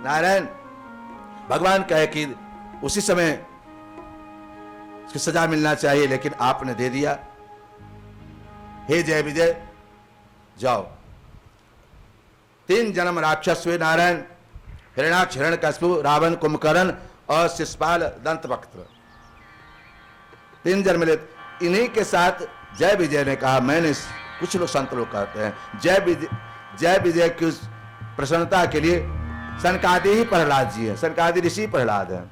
नारायण भगवान कहे कि उसी समय उसकी सजा मिलना चाहिए, लेकिन आपने दे दिया। हे जय विजय, जाओ। 3 जन्म राक्षस हुए नारायण, हिरण्याक्ष, हिरण्यकशिपु, रावण, कुंभकर्ण और शिशुपाल दंतवक्त्र। 3 जन्म ले। इन्हीं के साथ जय विजय ने कहा, मैंने, कुछ लोग संत लोग कहते हैं जय विजय की प्रसन्नता के लिए सनकादि ही प्रहलाद जी है, सनकादि ऋषि प्रहलाद है,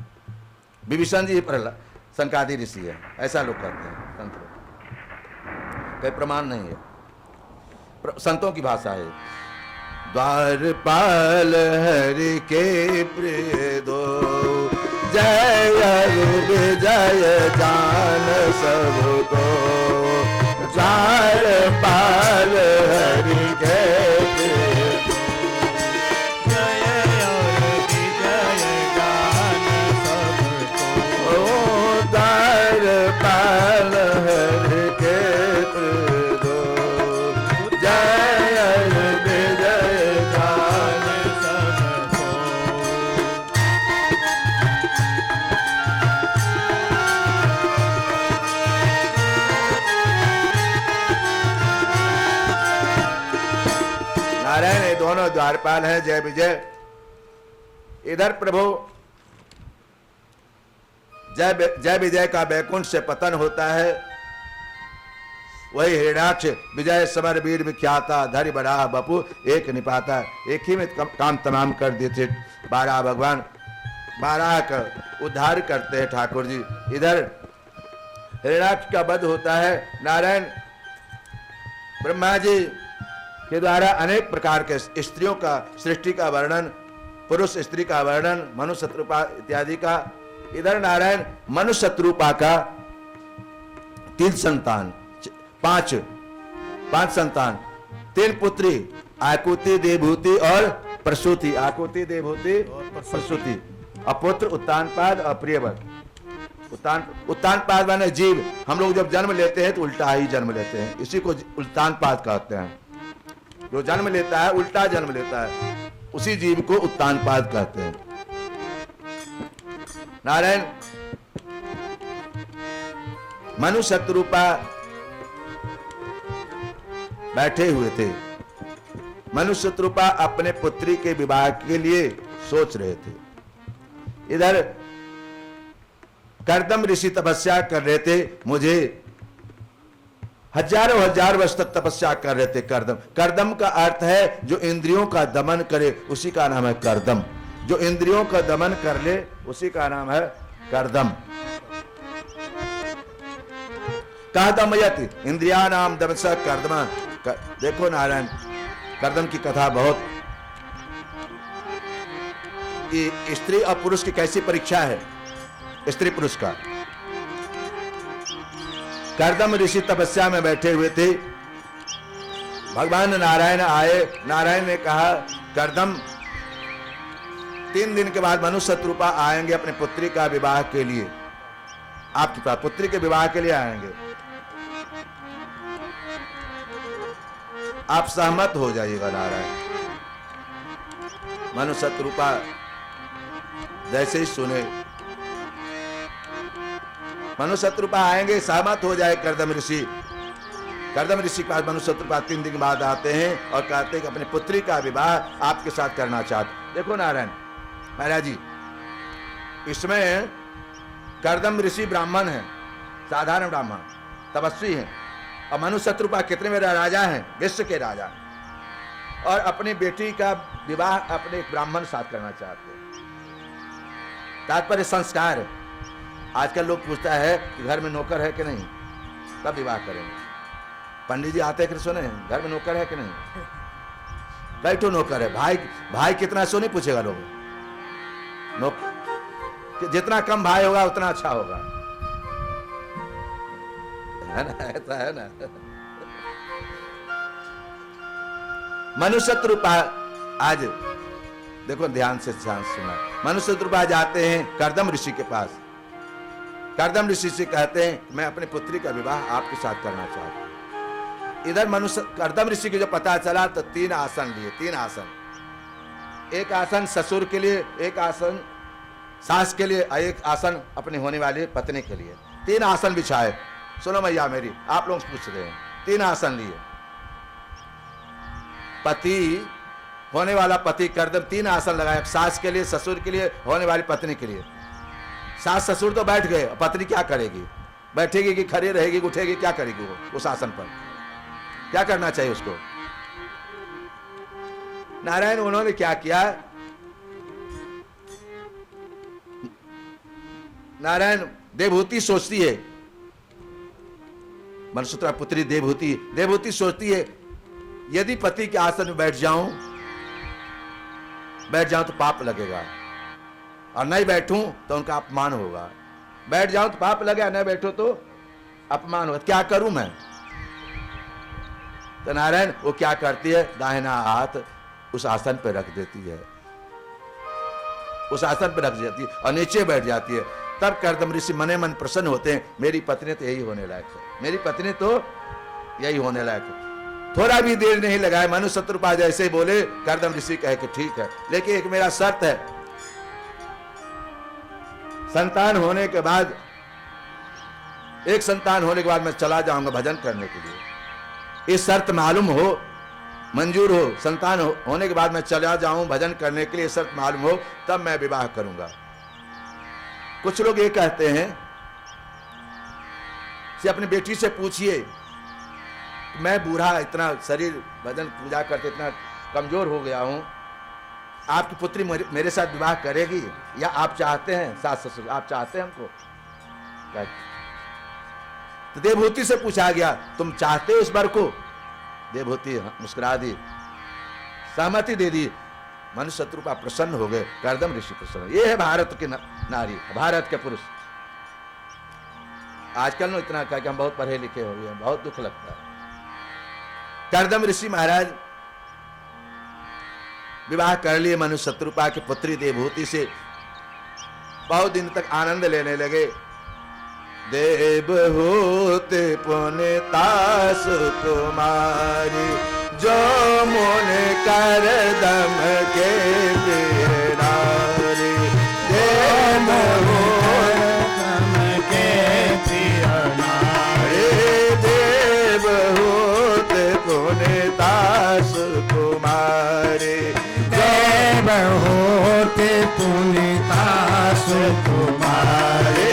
विभीषण जी प्रहलाद सनकादि ऋषि है, ऐसा लोग कहते हैं संत लोग। कोई प्रमाण नहीं है, संतों की भाषा है। द्वारपाल हरि के प्रिय दो, जय विजय जान सबको। द्वारपाल हरि के प्रिय, जय विजय जान सबको। द्वारपाल हरि के प्रिय दो, जय विजय जान सबको। नारायण ये दोनों द्वारपाल हैं, जय विजय। इधर प्रभु जय विजय का बैकुंठ से पतन होता है, वही हिरण्याक्ष विजय समर वीर विख्याता, धरि बड़ा बपू एक निपाता, एक ही में काम तमाम कर दिए थे। 12 भगवान 12 का उद्धार करते हैं ठाकुर जी। इधर हिरण्याक्ष का वध होता है। नारायण ब्रह्मा जी के द्वारा अनेक प्रकार के स्त्रियों का सृष्टि का वर्णन, पुरुष स्त्री का वर्णन, मनुष्य शत्रुपा इत्यादि का। इधर नारायण मनुष्य शत्रुपा का 3 संतान, 5 संतान, 3 पुत्री, आकुति, देवभूति और प्रसूति। आकुति, देवभूति और प्रसूति। अपुत्र उत्तानपाद और प्रियव्रत। उत्तानपाद माने जीव। हम लोग जब जन्म लेते हैं तो उल्टा ही जन्म लेते हैं, इसी को उत्तानपाद कहते हैं। जो जन्म लेता है उल्टा जन्म लेता है, उसी जीव को उत्तानपाद कहते हैं। नारायण मनु शत्रुपा बैठे हुए थे। मनु शत्रुपा अपने पुत्री के विवाह के लिए सोच रहे थे। इधर कर्दम ऋषि तपस्या कर रहे थे। मुझे हजारों वर्ष तक तपस्या कर रहे थे। कर्दम का अर्थ है जो इंद्रियों का दमन करे, उसी का नाम है कर्दम। जो इंद्रियों का दमन कर ले उसी का नाम है कर्दम। कर्दमयति इंद्रिया नाम दमस कर्दमा। देखो नारायण कर्दम की कथा बहुत, स्त्री और पुरुष की कैसी परीक्षा है, स्त्री पुरुष का। कर्दम ऋषि तपस्या में बैठे हुए थे। भगवान नारायण आए। नारायण ने कहा, कर्दम 3 दिन के बाद मनु शत्रुपा आएंगे अपने पुत्री का विवाह के लिए, आपके पास पुत्री के विवाह के लिए आएंगे। आप सहमत हो जाइएगा। नारायण मनु शत्रुपा जैसे ही सुने, मनु शत्रुपा आएंगे, सहमत हो जाए कर्दम ऋषि। कर्दम ऋषि के पास मनु शत्रुपा 3 दिन बाद आते हैं और कहते हैं कि अपनी पुत्री का विवाह आपके साथ करना चाहते। देखो नारायण महाराज जी, इसमें कर्दम ऋषि ब्राह्मण हैं, साधारण ब्राह्मण, तपस्वी हैं, और मनु शत्रुपा कितने मेरा राजा हैं, विश्व के राजा, और अपनी बेटी का विवाह अपने एक ब्राह्मण साथ करना चाहते हैं। तात्पर्य संस्कार। आजकल लोग पूछता है कि घर में नौकर है कि नहीं, तब विवाह करेंगे। पंडित जी आते हैं, सुने घर में नौकर है कि नहीं, बैठो नौकर है। भाई कितना सो नहीं पूछेगा लोग। जितना कम भाई होगा उतना अच्छा होगा, है ना, ऐसा है ना। मनु शत्रुपा आज देखो ध्यान से सुना। मनु शत्रुपा जाते हैं कर्दम ऋषि के पास। कर्दम ऋषि से कहते हैं मैं अपनी पुत्री का विवाह आपके साथ करना चाहता हूं। इधर कर्दम ऋषि को जो पता चला तो 3 आसन लिए, 3 आसन। एक आसन ससुर के लिए, एक आसन सास के लिए, एक आसन अपनी होने वाली पत्नी के लिए। 3 आसन बिछाए। सुनो मैया मेरी, आप लोग पूछ रहे हैं, 3 आसन लिए। पति, होने वाला पति करदम 3 आसन लगाए, सास के लिए, ससुर के लिए, होने वाली पत्नी के लिए। सास ससुर तो बैठ गए, पत्नी क्या करेगी? बैठेगी कि खड़ी रहेगी, उठेगी, क्या करेगी वो उस आसन पर? क्या करना चाहिए उसको? नारायण उन्होंने क्या किया? नारायण देवहूति सोचती है, मनसूत्रा पुत्री देवहूति सोचती है, यदि पति के आसन में बैठ जाऊं तो पाप लगेगा, और नहीं बैठूं तो उनका अपमान होगा। बैठ जाऊं तो पाप लगेगा, नहीं बैठो तो अपमान होगा। क्या करूं मैं? तो नारायण वो क्या करती है, दाहिना हाथ उस आसन पर रख देती है, उस आसन पर रख देती है और नीचे बैठ जाती है। तब कर्दम ऋषि मने मन प्रसन्न होते हैं, मेरी पत्नी तो यही होने लायक है, मेरी पत्नी तो यही होने लायक है। थोड़ा भी देर नहीं लगाए, मनु शत्रुपाद जैसे ही बोले, कर्दम ऋषि कहे कि ठीक है, लेकिन एक मेरा शर्त है, संतान होने के बाद, एक संतान होने के बाद मैं चला जाऊंगा भजन करने के लिए। ये शर्त मालूम हो, मंजूर हो, संतान होने के बाद मैं चला जाऊं भजन करने के लिए, शर्त मालूम हो, तब मैं विवाह करूंगा। कुछ लोग ये कहते हैं कि अपनी बेटी से पूछिए, मैं बूढ़ा, इतना शरीर भजन पूजा करते इतना कमजोर हो गया हूं, आपकी पुत्री मेरे साथ विवाह करेगी या आप चाहते हैं? सास ससुर आप चाहते हैं हमको? तो देवहूति से पूछा गया, तुम चाहते हो इस वर को? देवहूति मुस्कुरा दी, सहमति दे दी। मनु शत्रुपा प्रसन्न हो गए, कर्दम ऋषि प्रसन्न। ये है भारत की नारी, भारत के पुरुष। आजकल नो इतना कहा कि हम बहुत पढ़े लिखे हो गए, बहुत दुख लगता है। कर्दम ऋषि महाराज विवाह कर लिए मनु शत्रुपा की पुत्री देवहूति से। बहुत दिन तक आनंद लेने लगे। देवहूति पुनीता सुकुमारी, जो मुन कर्दम के प्रिय नारी। देवहूति के प्रिय नारी, देवहूति पुनीता सुकुमारी, देवहूति पुनीता सुकुमारी,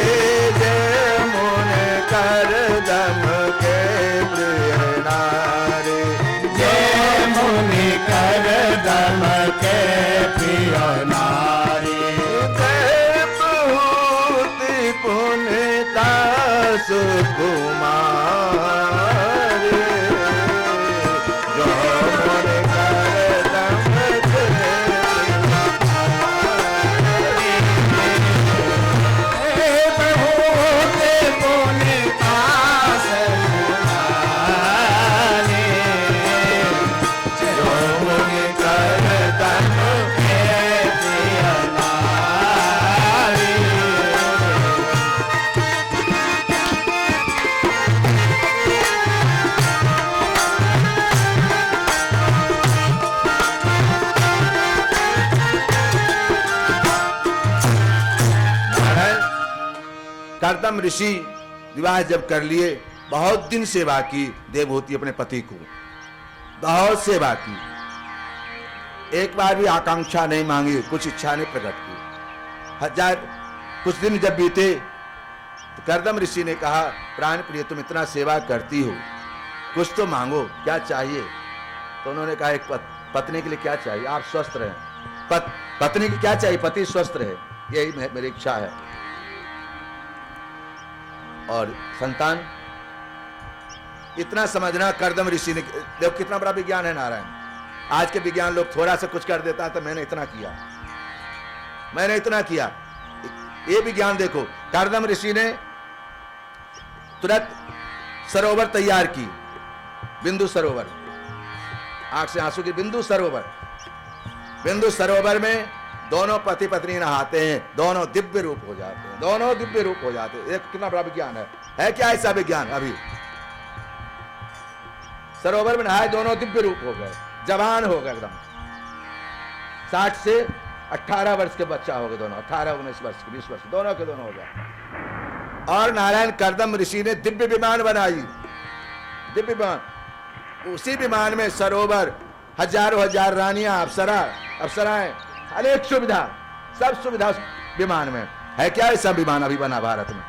कर्दम के प्रिय नारी, जय मुनि कर्दम के प्रिय नारी। देवहूति पुनीता सुकुमारी, जो मुनि कर्दम के कर्दम ऋषि विवाह जब कर लिए, बहुत दिन सेवा की देवहूति अपने पति को, बहुत सेवा की। एक बार भी आकांक्षा नहीं मांगी, कुछ इच्छा नहीं प्रकट की। कुछ दिन जब बीते तो कर्दम ऋषि ने कहा, प्राण प्रिय तुम इतना सेवा करती हो, कुछ तो मांगो, क्या चाहिए? तो उन्होंने कहा, एक पत्नी के लिए क्या चाहिए? आप स्वस्थ रहें। पत्नी की क्या चाहिए? पति स्वस्थ रहे, यही मेरी इच्छा है। और संतान, इतना समझना कर्दम ऋषि ने। देखो कितना बड़ा विज्ञान है नारायण। आज के विज्ञान लोग थोड़ा सा कुछ कर देता है तो मैंने इतना किया, मैंने इतना किया। ये विज्ञान देखो, कर्दम ऋषि ने तुरंत सरोवर तैयार की, बिंदु सरोवर, आंख से आंसू की बिंदु सरोवर। बिंदु सरोवर में दोनों पति पत्नी नहाते हैं, दोनों दिव्य रूप हो जाते हैं, दोनों दिव्य रूप हो जाते हैं। एक कितना बड़ा विज्ञान है क्या ऐसा विज्ञान? अभी सरोवर में नहाए, दोनों दिव्य रूप हो गए, जवान हो गए एकदम। 60 से 18 वर्ष के बच्चा हो गए दोनों, 18-19 वर्ष के, 20 वर्ष दोनों के दोनों हो गए। और नारायण कर्दम ऋषि ने दिव्य विमान बनाई, दिव्य विमान। उसी विमान में सरोवर, हजारों हजार रानियां, अप्सराएं, अनेक सुविधा, सब सुविधा विमान में है। क्या ऐसा विमान अभी बना भारत में?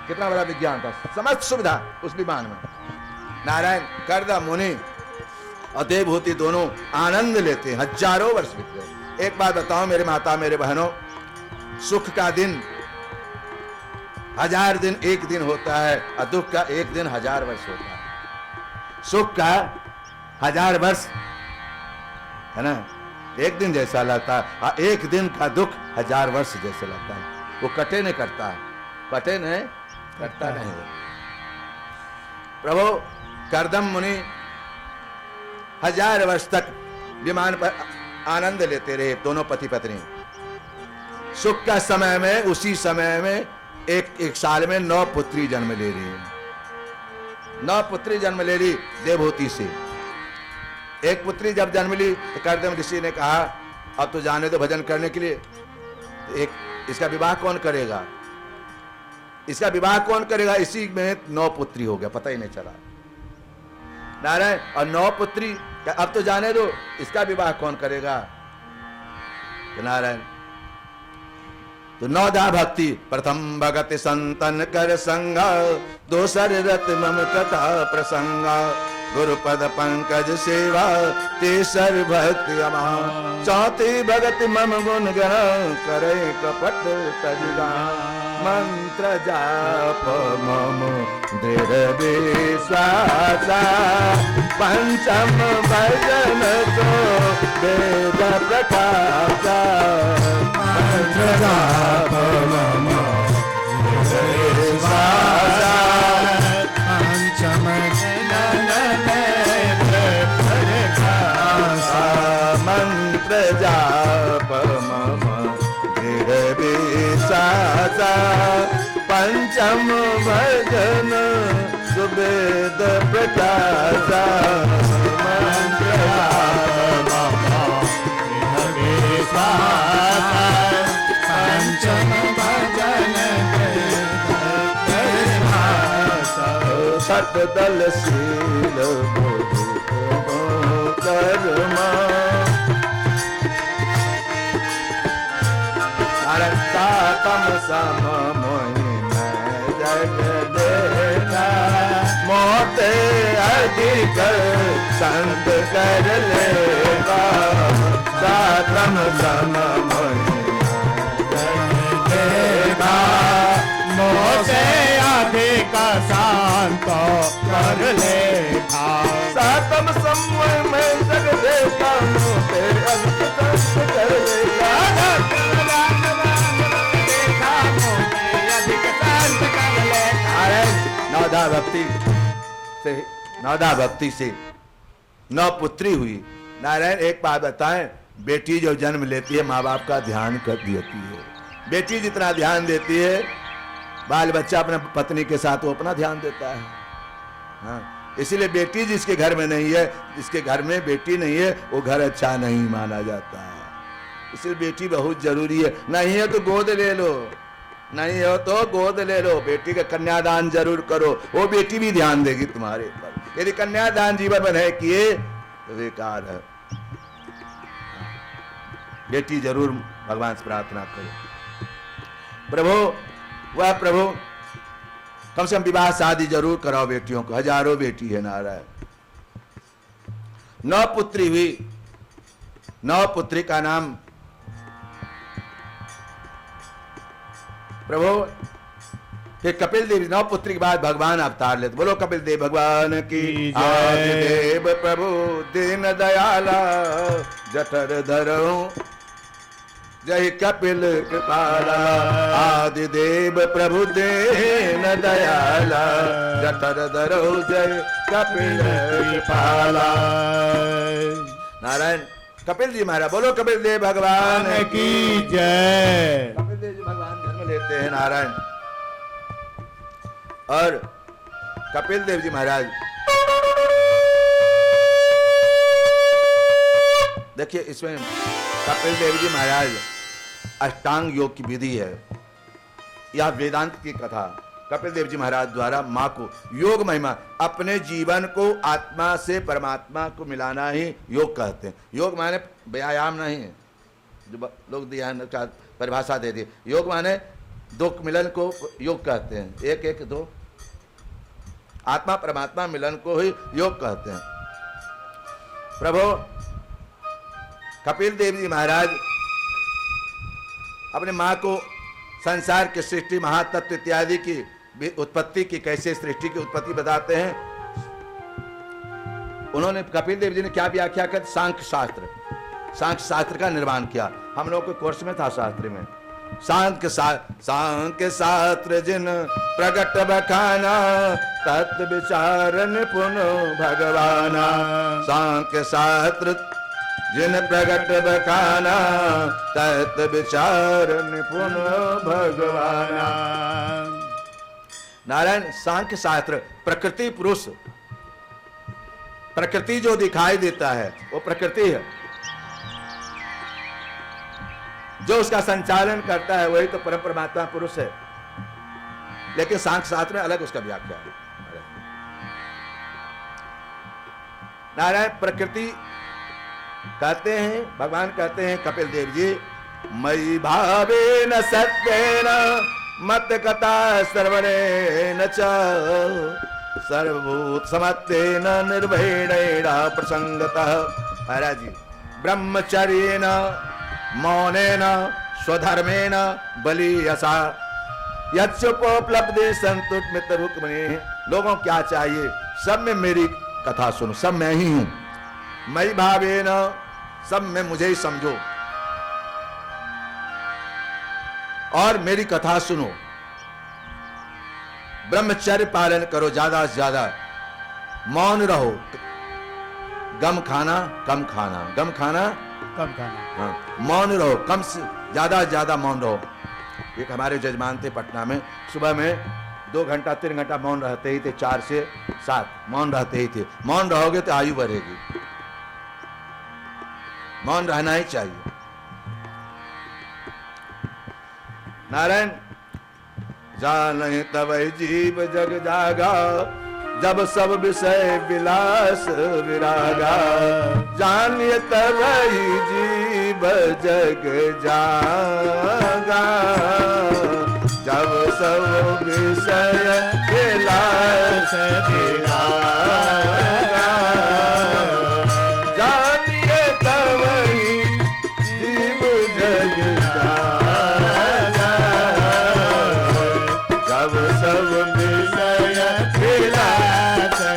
कितना बड़ा विज्ञान था, समस्त सुविधा उस विमान में। नारायण कर्दम मुनि और देवभूति दोनों आनंद लेते हैं। हजारों वर्ष बीत गए। एक बात बताओ मेरे माता मेरे बहनों, सुख का दिन 1000 दिन एक दिन होता है और दुख का एक दिन 1000 वर्ष होता है। सुख का 1000 वर्ष है ना, एक दिन जैसा लगता है, और एक दिन का दुख 1000 वर्ष जैसा लगता है। वो कटे नहीं करता, कटे नहीं करता नहीं। प्रभु कर्दम मुनि 1000 वर्ष तक विमान पर आनंद लेते रहे, दोनों पति पत्नी। सुख का समय में, उसी समय में एक साल में 9 पुत्री जन्म ले रही है। 9 पुत्री जन्म ले ली देवहूति से। एक पुत्री जब जन्म ली तो कर्दम ऋषि ने कहा अब तो जाने दो भजन करने के लिए, एक इसका विवाह कौन करेगा, इसका विवाह कौन करेगा। इसी में 9 पुत्री हो गया, पता ही नहीं चला। नारायण और 9 पुत्री, अब तो जाने दो इसका विवाह कौन करेगा। तो नारायण तो 9 दा भक्ति, प्रथम भगत संतन कर संगा, दोसर रत मम कथा प्रसंगा, गुरुपद पंकज सेवा, तेसर भक्ति अमा, चौथी भगत मम गुण गण, करे कपट तजगा, मंत्र जाप मम दृढ़ विश्वासा, पंचम भजन तो वेद प्रकाशा, मंत्र जाप मम दृढ़ विश्वासा, पंचम मंत्र जाप मम दृढ़ विश्वासा, पंचम भजन सुवेद प्रकाशा, मंत्र जाप मम दृढ़ विश्वासा, पंचम भजन सतदल शील कर्मा, सातम सम मोहिन जग देना, मोते अधिक संत कर लेगा, सातम सम मोहिन जग देना, मोते अधिक शांत कर लेगा, सातम समय में जग देगा, मोते अधिक संत कर लेगा, नवदा भक्ति से 9 पुत्री हुई। नारायण एक बात बताएं, बेटी जो जन्म लेती है माँ बाप का ध्यान कर देती है। बेटी जितना ध्यान देती है बाल बच्चा अपने पत्नी के साथ वो अपना ध्यान देता है। हाँ, इसीलिए बेटी जिसके घर में नहीं है, जिसके घर में बेटी नहीं है वो घर अच्छा नहीं माना जाता है। इसलिए बेटी बहुत जरूरी है। नहीं है तो गोद ले लो, नहीं हो तो गोद ले लो, बेटी का कन्यादान जरूर करो, वो बेटी भी ध्यान देगी तुम्हारे ऊपर। यदि कन्यादान जीवन में नहीं किए तो बेकार है। बेटी जरूर भगवान से प्रार्थना करो, प्रभु वह प्रभु कम से कम विवाह शादी जरूर कराओ बेटियों को। हजारों बेटी है नारायण। 9 पुत्री हुई, 9 पुत्री का नाम प्रभु। फिर कपिल देव 9 पुत्री के बाद भगवान अवतार लेते। बोलो कपिल देव भगवान की आदिदेव प्रभु दीन दयाला जठर धरो, जय कपिल कृपाला। आदिदेव प्रभु दीन दयाला जठर धरो, जय कपिल कृपाला। नारायण कपिल जी महाराज, बोलो कपिल देव भगवान की जय। कपिल देव जी भगवान जन्म लेते हैं नारायण। और कपिल देव जी महाराज देखिए इसमें कपिल देव जी महाराज अष्टांग योग की विधि है, यह वेदांत की कथा। कपिल देव जी महाराज द्वारा माँ को योग महिमा, अपने जीवन को आत्मा से परमात्मा को मिलाना ही योग कहते हैं। योग माने व्यायाम नहीं है, जो लोग ध्यान का परिभाषा दे दी। योग माने दो मिलन को योग कहते हैं, एक एक दो, आत्मा परमात्मा मिलन को ही योग कहते हैं। प्रभु कपिल देव जी महाराज अपने माँ को संसार की सृष्टि, महातत्व इत्यादि की उत्पत्ति की, कैसे सृष्टि की उत्पत्ति बताते हैं। उन्होंने, कपिल देव जी ने क्या व्याख्या कर, सांख्य शास्त्र का निर्माण किया। हम लोग के कोर्स में था शास्त्र में, सांख्य शास्त्र जिन प्रगट बखाना, तत्व विचार निपुण भगवाना। सांख्य शास्त्र जिन प्रगट बखाना, तत्व विचार निपुण भगवाना। नारायण, सांख्य शास्त्र प्रकृति पुरुष, प्रकृति जो दिखाई देता है वो प्रकृति है, जो उसका संचालन करता है वही तो परम परमात्मा पुरुष है। लेकिन सांख्य शास्त्र में अलग उसका व्याख्या है। नारायण, प्रकृति कहते हैं, भगवान कहते हैं कपिल देव जी, मयि भावेन सत्येन मत कथा सर्वरेण च, सर्वभूत समत्तेन निर्भयेण प्रसंगतः। महाराज जी, ब्रह्मचर्येन मौनेन स्वधर्मेण बलियसा, यच्चोपलब्धे संतुष्ट मित्र रुक्मिणी। लोगों क्या चाहिए, सब में मेरी कथा सुनो, सब मैं ही हूं। मयि भावेन, सब में मुझे ही समझो और मेरी कथा सुनो। ब्रह्मचर्य पालन करो ज्यादा से ज्यादा, मौन रहो, गम खाना कम खाना, गम खाना कम खाना, हाँ, मौन रहो, कम से ज्यादा मौन रहो। एक हमारे जजमान थे पटना में, सुबह में 2 घंटा 3 घंटा मौन रहते ही थे, 4 से 7 मौन रहते ही थे। मौन रहोगे तो आयु बढ़ेगी, मौन रहना ही चाहिए। नारायण, जानहि तबै जीव जग जागा, जब सब विषय विलास विरागा। जानिए तबै जीव जग जागा, जब सब विषय विलास विरागा। जानिए तबै जीव जग जागा, जब सब विषय विलास विरागा।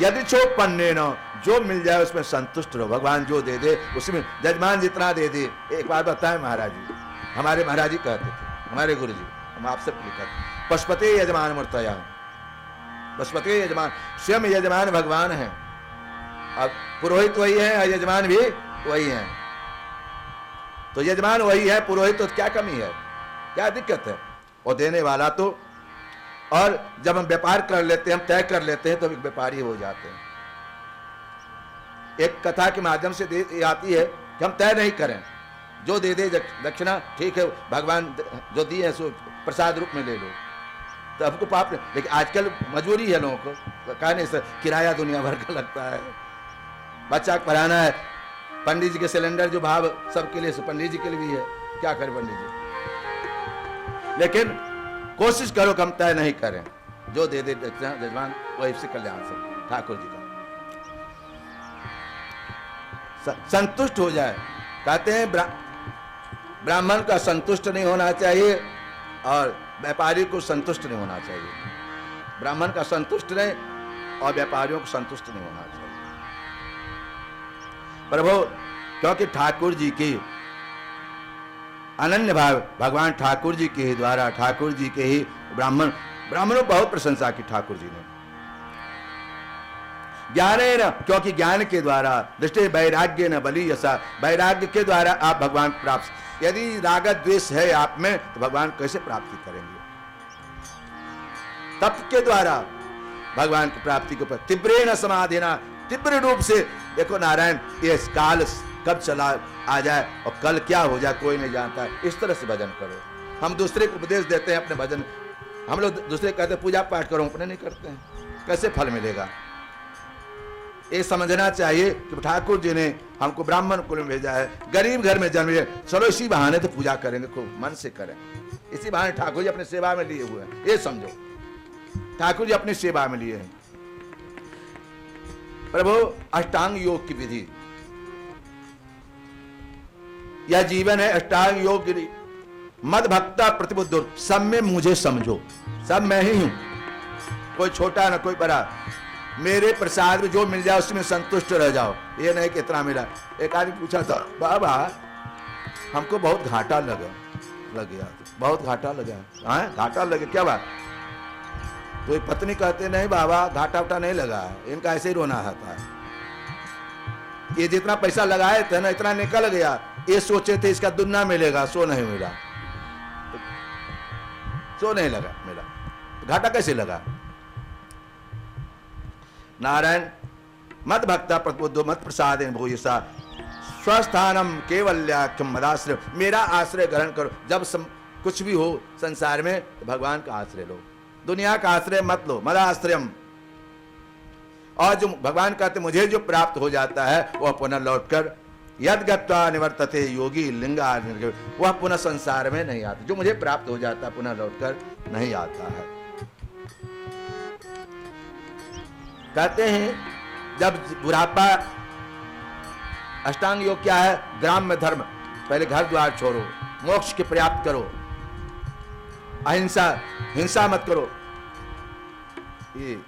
यदि चोपन्ने न, जो मिल जाए उसमें संतुष्ट रहो। भगवान जो दे दे उसमें, जजमान जितना दे दे। एक बात बताएं महाराज जी, हमारे महाराज जी कहते थे, हमारे गुरु जी, हम आपसे लिखा, पशुपति यजमान मूर्तया, पशुपति यजमान, स्वयं यजमान भगवान है। अब पुरोहित वही है और यजमान भी वही है। तो यजमान वही है, पुरोहित तो क्या कमी है, क्या दिक्कत है? और देने वाला तो, और जब हम व्यापार कर लेते हैं, हम तय कर लेते हैं तो व्यापारी हो जाते हैं। एक कथा के माध्यम से आती है कि हम तय नहीं करें, जो दे दे दक्षिणा ठीक है, भगवान जो दिए है सो प्रसाद रूप में ले लो, तो हमको पाप नहीं। लेकिन आजकल मजबूरी है लोगों को, कहा नहीं सर, किराया दुनिया भर का लगता है, बच्चा को पढ़ाना है, पंडित जी के सिलेंडर जो भाव सबके लिए, पंडित जी के लिए भी है, क्या करें पंडित जी। लेकिन कोशिश करो कि हम तय नहीं करें, जो दे दे जजमान वही से कल्याण से ठाकुर जी का संतुष्ट हो जाए। कहते हैं ब्राह्मण का संतुष्ट नहीं होना चाहिए और व्यापारी को संतुष्ट नहीं होना चाहिए। ब्राह्मण का संतुष्ट नहीं और व्यापारियों को संतुष्ट नहीं होना चाहिए। प्रभु, क्योंकि ठाकुर जी की अनन्य भाव, भगवान ठाकुर जी के ही द्वारा, ठाकुर जी के ही ब्राह्मणों बहुत प्रशंसा की ठाकुर जी ने। ज्ञाने न, क्योंकि ज्ञान के द्वारा, दृष्टि वैराग्य न बलि यसा, वैराग्य के द्वारा आप भगवान प्राप्त। यदि राग द्वेष है आप में तो भगवान कैसे प्राप्ति करेंगे? तप के द्वारा भगवान की प्राप्ति के ऊपर, तीव्रेण समाधिना, तीव्र रूप से। देखो नारायण, ये काल कब चला आ जाए और कल क्या हो जाए कोई नहीं जानता। इस तरह से भजन करो। हम दूसरे को उपदेश देते हैं अपने भजन, हम लोग दूसरे कहते हैं पूजा पाठ करो, अपने नहीं करते हैं, कैसे फल मिलेगा? ये समझना चाहिए कि ठाकुर जी ने हमको ब्राह्मण कुल में भेजा है, गरीब घर में जन्म लिया, चलो इसी बहाने तो पूजा करेंगे, खूब मन से करें। इसी बहाने ठाकुर जी अपनी सेवा में लिए हुए हैं, ये समझो ठाकुर जी अपनी सेवा में लिए हैं। प्रभु अष्टांग योग की विधि, यह जीवन है अष्टांग योग की। मद भक्ता प्रतिबुद्ध, सब में मुझे समझो, सब मैं ही हूं, कोई छोटा ना कोई बड़ा। मेरे प्रसाद में जो मिल जाए उसमें संतुष्ट रह जाओ, ये नहीं कि इतना मिला। एक आदमी पूछा था, बाबा हमको बहुत घाटा लग गया, बहुत घाटा लगा। हाँ घाटा लगे, क्या बात? तो एक पत्नी कहते नहीं बाबा घाटा उटा नहीं लगा, इनका ऐसे ही रोना आता है। ये जितना पैसा लगाए थे ना इतना निकल गया, ये सोचे थे इसका दुगना मिलेगा, सो नहीं मिला, सो नहीं लगा मिला, घाटा कैसे लगा? नारायण मत भक्ता प्रतिबुद्धो मत प्रसाद भूयसा स्वस्थानम केवल्याख्यम मदाश्रय, मेरा आश्रय ग्रहण करो। जब कुछ भी हो संसार में तो भगवान का आश्रय लो, दुनिया का आश्रय मत लो, मदाश्रयम। और जो भगवान कहते मुझे जो प्राप्त हो जाता है वह पुनः लौटकर यद गत्वा निवर्तते योगी लिंगा, वह पुनः संसार में नहीं आता। जो मुझे प्राप्त हो जाता है पुनः लौटकर नहीं आता है। कहते हैं जब बुढ़ापा, अष्टांग योग क्या है? ग्राम्य धर्म, पहले घर द्वार छोड़ो, मोक्ष के प्राप्त करो, अहिंसा, हिंसा मत करो। ये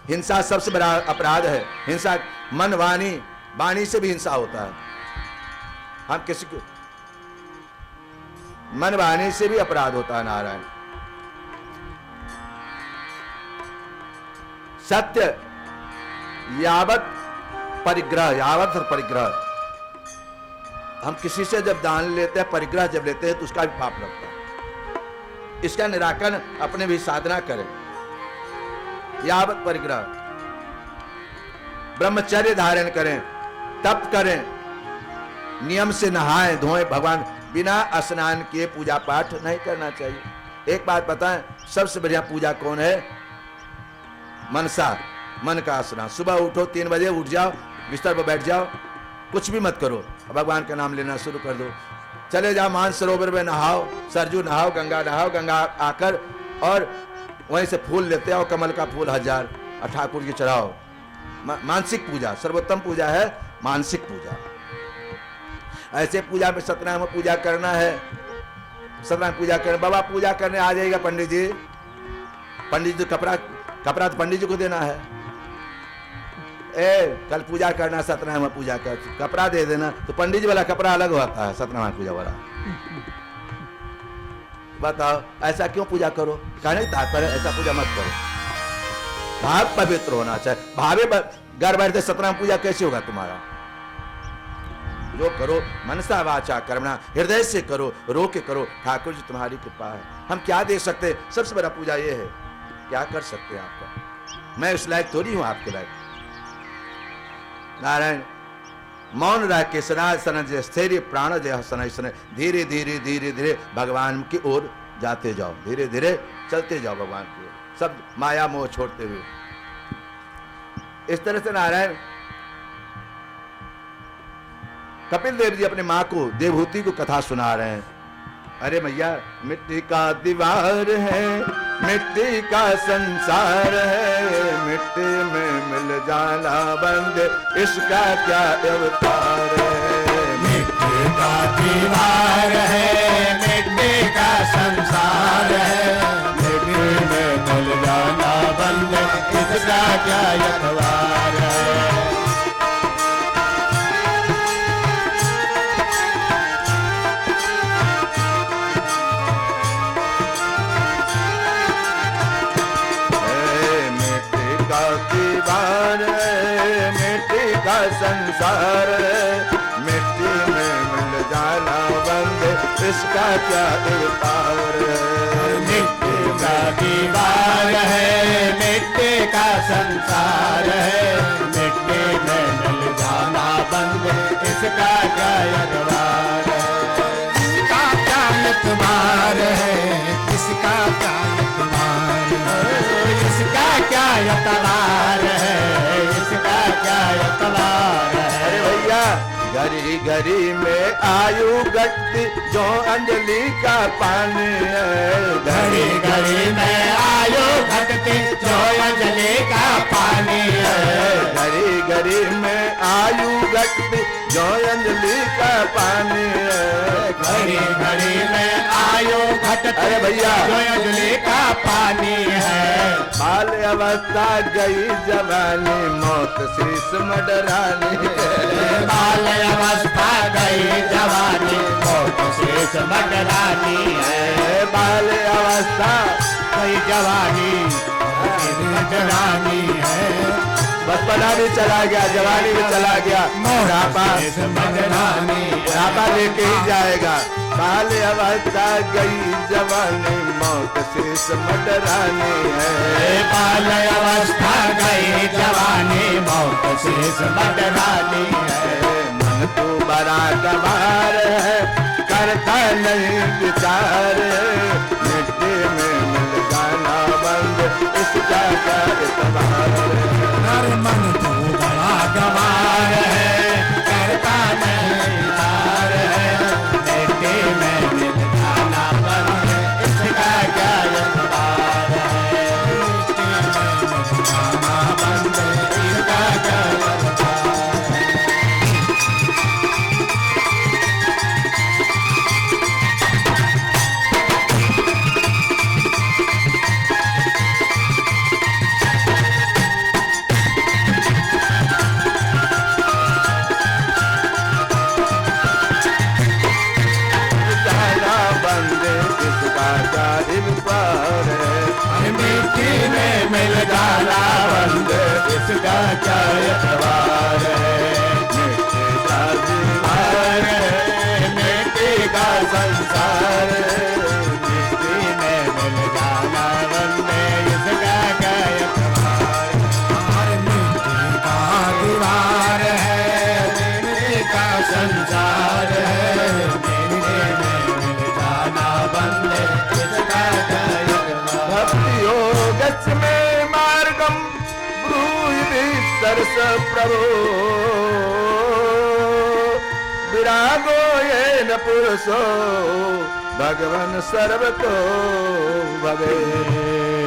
हिंसा सबसे बड़ा अपराध है। हिंसा मन वाणी, वाणी से भी हिंसा होता है। हम किसी को मन वाणी से भी अपराध होता है। नारायण सत्य यावत परिग्रह, यावत परिग्रह। हम किसी से जब दान लेते हैं, परिग्रह जब लेते हैं तो उसका भी पाप लगता है। इसका निराकरण अपने भी साधना करें। यावत परिग्रह, ब्रह्मचर्य धारण करें, तप करें, नियम से नहाएं धोएं। भगवान बिना स्नान किए पूजा पाठ नहीं करना चाहिए। एक बात बताएं, सबसे बढ़िया पूजा कौन है? मनसा, मन का स्नान। सुबह उठो, 3 बजे उठ जाओ, बिस्तर पर बैठ जाओ, कुछ भी मत करो, भगवान का नाम लेना शुरू कर दो। चले जाओ मानसरोवर में नहाओ, सरजू नहाओ, गंगा आकर और वहीं से फूल लेते आओ, कमल का फूल 1000 और ठाकुर की चढ़ाओ। मानसिक पूजा सर्वोत्तम पूजा है, मानसिक पूजा। ऐसे पूजा में सत्यनारायण पूजा करना है, सत्यनारायण पूजा करना। बाबा पूजा करने आ जाएगा पंडित जी, पंडित जी कपड़ा तो पंडित जी को देना है। कल पूजा करना, सत्यनारायण पूजा कर, कपड़ा दे देना। तो पंडित जी वाला कपड़ा अलग होता है, सत्यनारायण पूजा वाला। बताओ ऐसा क्यों पूजा करो? कहने का तात्पर्य ऐसा पूजा मत करो। भाव पवित्र होना चाहिए। भावे घर बैठते सत्यनारायण पूजा कैसे होगा तुम्हारा? जो करो मनसा वाचा कर्मणा, हृदय से करो, रो के करो। ठाकुर जी तुम्हारी कृपा है, हम क्या दे सकते? सबसे बड़ा पूजा ये है, क्या कर सकते हैं आपका? मैं उस लायक थोड़ी हूं आपके लायक। नारायण मौन रह के सनासन स्थैर्य प्राण जय सन, धीरे धीरे धीरे धीरे भगवान की ओर जाते जाओ, धीरे धीरे चलते जाओ भगवान की ओर, सब माया मोह छोड़ते हुए। इस तरह से नारायण कपिल देव जी अपने माँ को, देवहूति को कथा सुना रहे हैं। अरे मैया मिट्टी का दीवार है, मिट्टी का संसार है, मिट्टी में मिल जाना बंद, इसका क्या अवतार है। मिट्टी का दीवार है, मिट्टी का संसार है, मिट्टी में मिल जाना बंद, इसका क्या अवतार है। संसार मिट्टी में मिल जाना बंद, इसका क्या अवतार है। मिट्टी इसका दीवार है, मिट्टी का संसार है, मिट्टी में मिल जाना बंद, इसका क्या एतबार है, इसका क्या एतबार है, इसका क्या एतबार है, इसका क्या एतबार है, इसका क्या एतबार है। अरे भैया, घड़ी घड़ी में आयु घटती जो अंजलि का पानी है, घड़ी घड़ी में आयु घटती जो अंजलि का पानी है, घड़ी घड़ी में आयु घटती जो अंजलि का पानी है, घड़ी घड़ी में आयु घटती अरे भैया, जो अंजलि का पानी है, बाल अवस्था गई जवानी, मौत शीश मडरानी है, बाल अवस्था गई जवानी, मौत शेष मडरानी है, बाल अवस्था गई जवानी, मडरानी है, बचपना भी चला गया, जवानी भी चला गया, बुढ़ापा बुढ़ापा लेके ही जाएगा। बाल अवस्था गई जवानी, मौत शेष मडरानी है, बाल अवस्था गई जवानी, मौत शेष मडरानी है, मन तो बड़ा गवार है, करता नहीं विचार, मिट्टी में मिल जाना बंद, इसका क्या एतबार है। हर मन तो बड़ा गवार है, करता नहीं विचार है, मिट्टी में मिल जाना बंद, इसका क्या एतबार है, मिट्टी में मिल जाना बंद, इसका क्या एतबार है। जाना बंद, इसका क्या एतबार है। मिट्टी में मिल जाना बंद, इसका क्या एतबार है, मिट्टी का दीवार है, मिट्टी का संसार है, मिट्टी में मिल जाना बंद, इसका क्या एतबार है, मिट्टी का दीवार है, मिट्टी का संसार है, मिट्टी में मिल जाना बंद, इसका क्या एतबार। भक्ति योगस् में मार्गम ब्रूहि सरस प्रभो, विरागो येन पुरुषो भगवन सर्वतो भवे,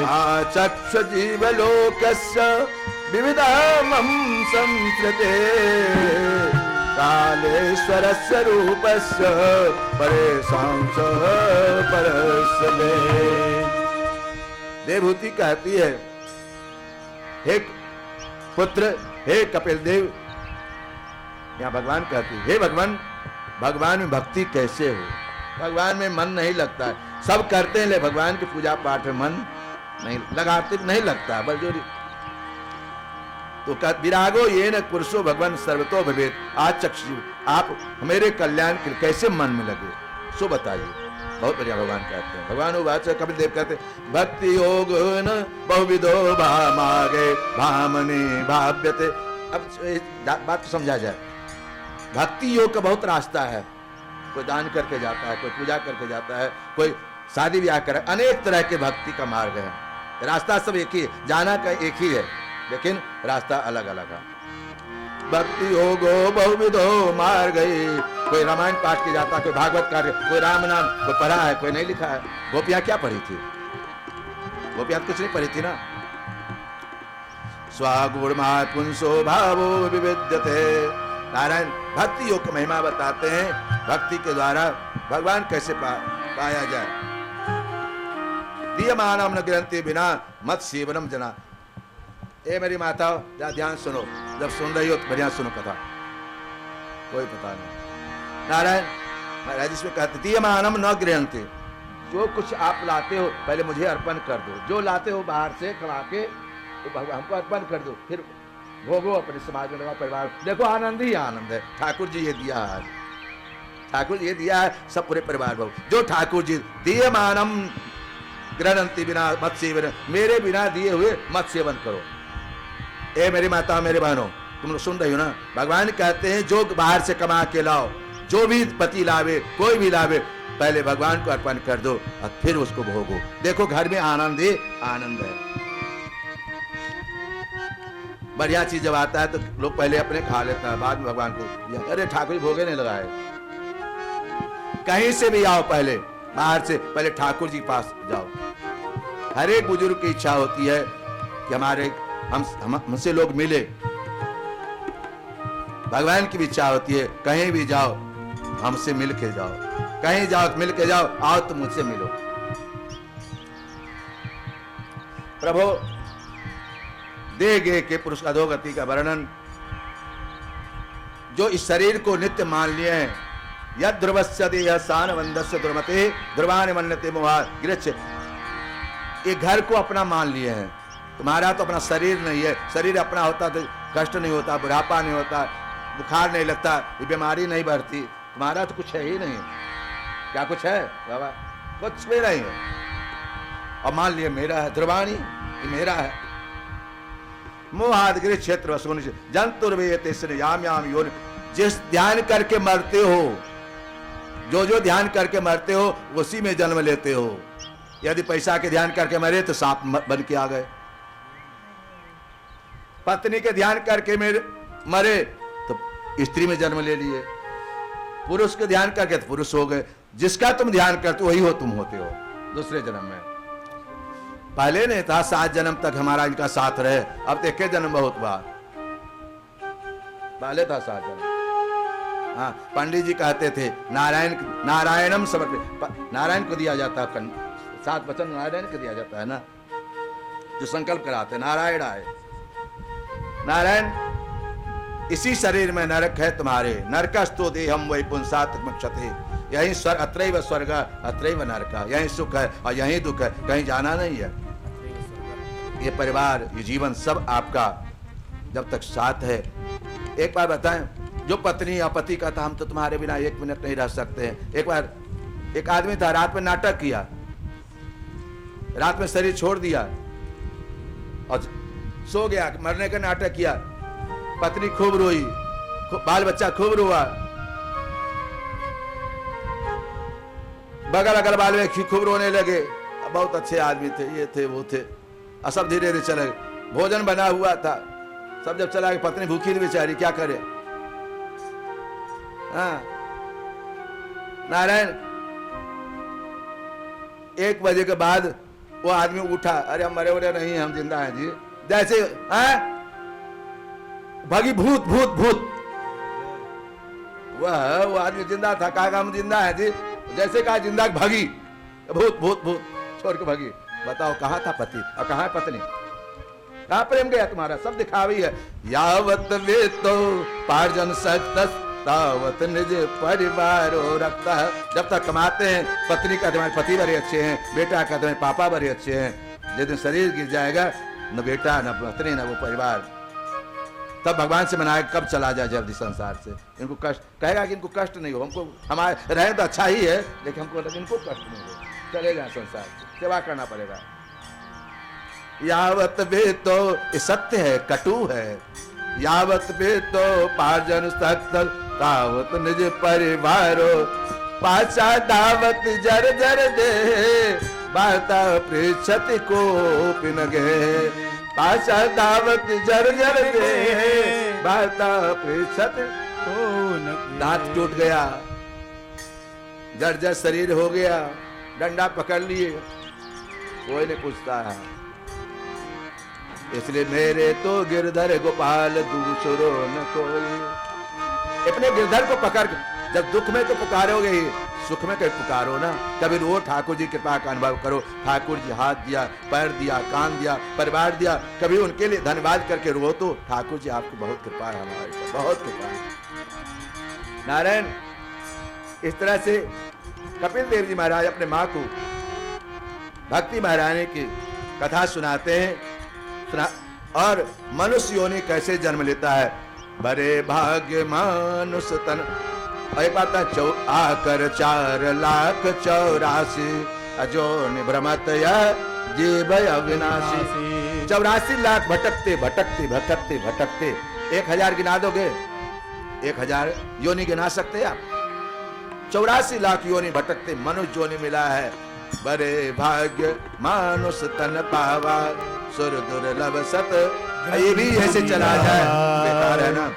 आचक्ष जीवलोकस्य विविधामं संस्कृते, कालेश्वरस्य रूपस्य परेशांश परस्मे। देवहूति कहती है, हे पुत्र, हे कपिल देव, यहाँ भगवान कहती है, हे भगवान, भगवान में भक्ति कैसे हो, भगवान में मन नहीं लगता है, सब करते हैं ले भगवान की पूजा पाठ में मन नहीं लगाते, नहीं लगता है, बस तो विरागो ये न पुरुषो भगवान सर्वतो भवेत, आज चक्षु आप मेरे कल्याण के कैसे मन में लगे, सो बताइए। बहुत बढ़िया भगवान कहते हैं, भगवान वाच कपिल देव कहते हैं, भक्ति योग न बहुविधो भामागे भामने भाव्यते। अब बात को समझा जाए, भक्ति योग का बहुत रास्ता है, कोई दान करके जाता है, कोई पूजा करके जाता है, कोई शादी ब्याह करे, अनेक तरह के भक्ति का मार्ग है, रास्ता सब एक ही है, जाना का एक ही है, लेकिन रास्ता अलग अलग है। भक्ति योगो बहुविधो मार्ग, कोई रामायण पाठ की जाता है, कोई भागवत कार्य, कोई राम नाम, कोई पढ़ा है, कोई नहीं लिखा है। गोपियां क्या पढ़ी थी, गोपियां कुछ नहीं पढ़ी थी ना। स्वागुणमा पुंसो भावो विविध्यते। नारायण भक्ति योग की महिमा बताते हैं, भक्ति के द्वारा भगवान कैसे पाया जाए। दीयमानम न ग्रंथि बिना मत सेवनम जना। ए मेरी माता ध्यान सुनो, जब सुन रही हो तो बढ़िया सुनो कथा, कोई पता नहीं। नारायण महाराज इसमें कहते दीयमानम न ग्रंथि, जो कुछ आप लाते हो पहले मुझे अर्पण कर दो, जो लाते हो बाहर से कमा के तो हमको अर्पण कर दो, फिर भोगो अपने समाज में लगाओ, परिवार। देखो आनंद ही आनंद है, ठाकुर जी ये दिया है, ठाकुर जी ये दिया है, सब पूरे परिवार भोग। जो ठाकुर जी दीयमानम गृहणंती बिना मत सेवन, मेरे बिना दिए हुए मत सेवन करो। ए मेरी माता मेरे बहनों, तुम लोग सुन रही हो ना, भगवान कहते हैं जो बाहर से कमा के लाओ, जो भी पति लावे, कोई भी लावे, पहले भगवान को अर्पण कर दो और फिर उसको भोगो। देखो घर में आनंद ही आनंद है। बढ़िया चीज जब आता है तो लोग पहले अपने खा लेता है, बाद में भगवान को, अरे ठाकुर भोगे नहीं लगाए। कहीं से भी आओ, पहले बाहर से पहले ठाकुर जी के पास जाओ। हर एक बुजुर्ग की इच्छा होती है कि हमसे लोग मिले। भगवान की भी इच्छा होती है कहीं भी जाओ हमसे मिल के जाओ, कहीं जाओ मिल के जाओ, आओ तो मुझसे मिलो। प्रभु दे गे के पुरुष अधोगति का वर्णन, जो इस शरीर को नित्य मान लिए हैं, यद ध्रुवस्य देह सान वंदस्य ध्रुवते ध्रुवान मन्यते मोहा गृच्छ, ये घर को अपना मान लिए हैं। तुम्हारा तो अपना शरीर नहीं है, शरीर अपना होता तो कष्ट नहीं होता, बुढ़ापा नहीं होता, बुखार नहीं लगता, ये बीमारी नहीं बढ़ती। तुम्हारा तो कुछ है ही नहीं। क्या कुछ है बाबा? कुछ भी नहीं है। और मान लिए मेरा है, ध्रुवाणी ये मेरा है। मोहादगिरी क्षेत्र वसुन जंतुर्वेते याम याम योनि, जिस ध्यान करके मरते हो, जो ध्यान करके मरते हो उसी में जन्म लेते हो। यदि पैसा के ध्यान करके मरे तो सांप बन के आ गए, पत्नी के ध्यान करके मरे तो स्त्री में जन्म ले लिए, पुरुष के ध्यान करके तो पुरुष हो गए। जिसका तुम ध्यान करते हो वही हो तुम होते हो दूसरे जन्म में। पहले नहीं था 7 जन्म तक हमारा इनका साथ रहे, अब तो 1 जन्म बहुत बार, पहले था 7 जन्म। हाँ, पंडित जी कहते थे नारायणम समर्पित, नारायण को दिया जाता है 7 वचन, नारायण को दिया जाता है ना, जो संकल्प कराते नारायण आए। नारायण इसी शरीर में नरक है तुम्हारे, नरकस्तो देहम वै पुंसात्मक्षते, यही स्वर्ग अत्रैव स्वर्ग अत्रैव नरक, यही सुख है और यही दुख है, कहीं जाना नहीं है। ये परिवार ये जीवन सब आपका जब तक साथ है। एक बार बताएं, जो पत्नी या पति का था हम तो तुम्हारे बिना 1 मिनट नहीं रह सकते हैं। एक बार एक आदमी था, रात में नाटक किया, रात में शरीर छोड़ दिया और सो गया, मरने का नाटक किया। पत्नी खूब रोई, बाल बच्चा खूब रोआ, बगल अगल बाल में खूब रोने लगे। बहुत अच्छे आदमी थे, ये थे वो थे, और सब धीरे धीरे चले गए। भोजन बना हुआ था, सब जब चला गया, पत्नी भूखी थी बेचारी, क्या करे। हाँ, नारायण 1 बजे के बाद वो आदमी उठा, अरे हम मरे वरे नहीं, हम जिंदा हैं जी। जैसे भागी भूत भूत भूत, वो आदमी जिंदा था, कहा हम जिंदा हैं जी। जैसे कहा जिंदा, भागी भूत भूत भूत, छोड़ के भागी। बताओ कहाँ था पति और कहाँ है पत्नी? कहाँ प्रेम गया तुम्हारा? सब दिखावी है। यावत वे तो पार्जन सक्त तावत निज परिवार रखता है। जब तक कमाते हैं, पत्नी का तुम्हारे पति बड़े अच्छे हैं, बेटा का तुम्हारे पापा बड़े अच्छे हैं, जिस दिन शरीर गिर जाएगा, न बेटा न पत्नी न वो परिवार, तब भगवान से मनाएगा कब चला जाए जल्दी संसार से। इनको कष्ट कहेगा कि इनको कष्ट नहीं हो, हमको हमारे रहे तो अच्छा ही है, लेकिन हमको इनको कष्ट नहीं हो, चले जाए संसार से, सेवा करना पड़ेगा। यावत वे तो ये सत्य है, कटु है। यावत वे तो पार्जन सक्त तावत निज परिवारो, पाचा दावत जर जर दे बाता पृछति को पिनगे। पाचा दावत जर जर दे बाता पृछति को। दांत टूट गया, जर्जर शरीर हो गया, डंडा पकड़ लिए, कोई नहीं पूछता है। इसलिए मेरे तो गिरधर गोपाल दूसरो न कोई। अपने गिरधर को पकड़, जब दुख में तो पुकारोगे ही, सुख में कहीं पुकारो ना। कभी रो, ठाकुर जी कृपा का अनुभव करो। ठाकुर जी हाथ दिया, पैर दिया, कान दिया, परिवार दिया, कभी उनके लिए धन्यवाद करके रो तो ठाकुर जी आपको बहुत कृपा है, हमारे पर बहुत कृपा है। नारायण इस तरह से कपिल देव जी महाराज अपने माँ को भक्ति महारानी की कथा सुनाते हैं, और मनुष्य योनि कैसे जन्म लेता है। बड़े भाग्य मनुष्य तन, एक बात है, आकर 4,84,000 अजो निभ्रमत यह जीव अविनाशी। 84 लाख भटकते भटकते भटकते भटकते 1000 गिना दोगे? 1000 योनि गिना सकते आप? 84 लाख योनि भटकते मनुष्य योनि मिला है। बड़े भाग्य मानुष तन पावा सुर दुर्लभ सत। ये भी ऐसे चला जाए बेकार है ना।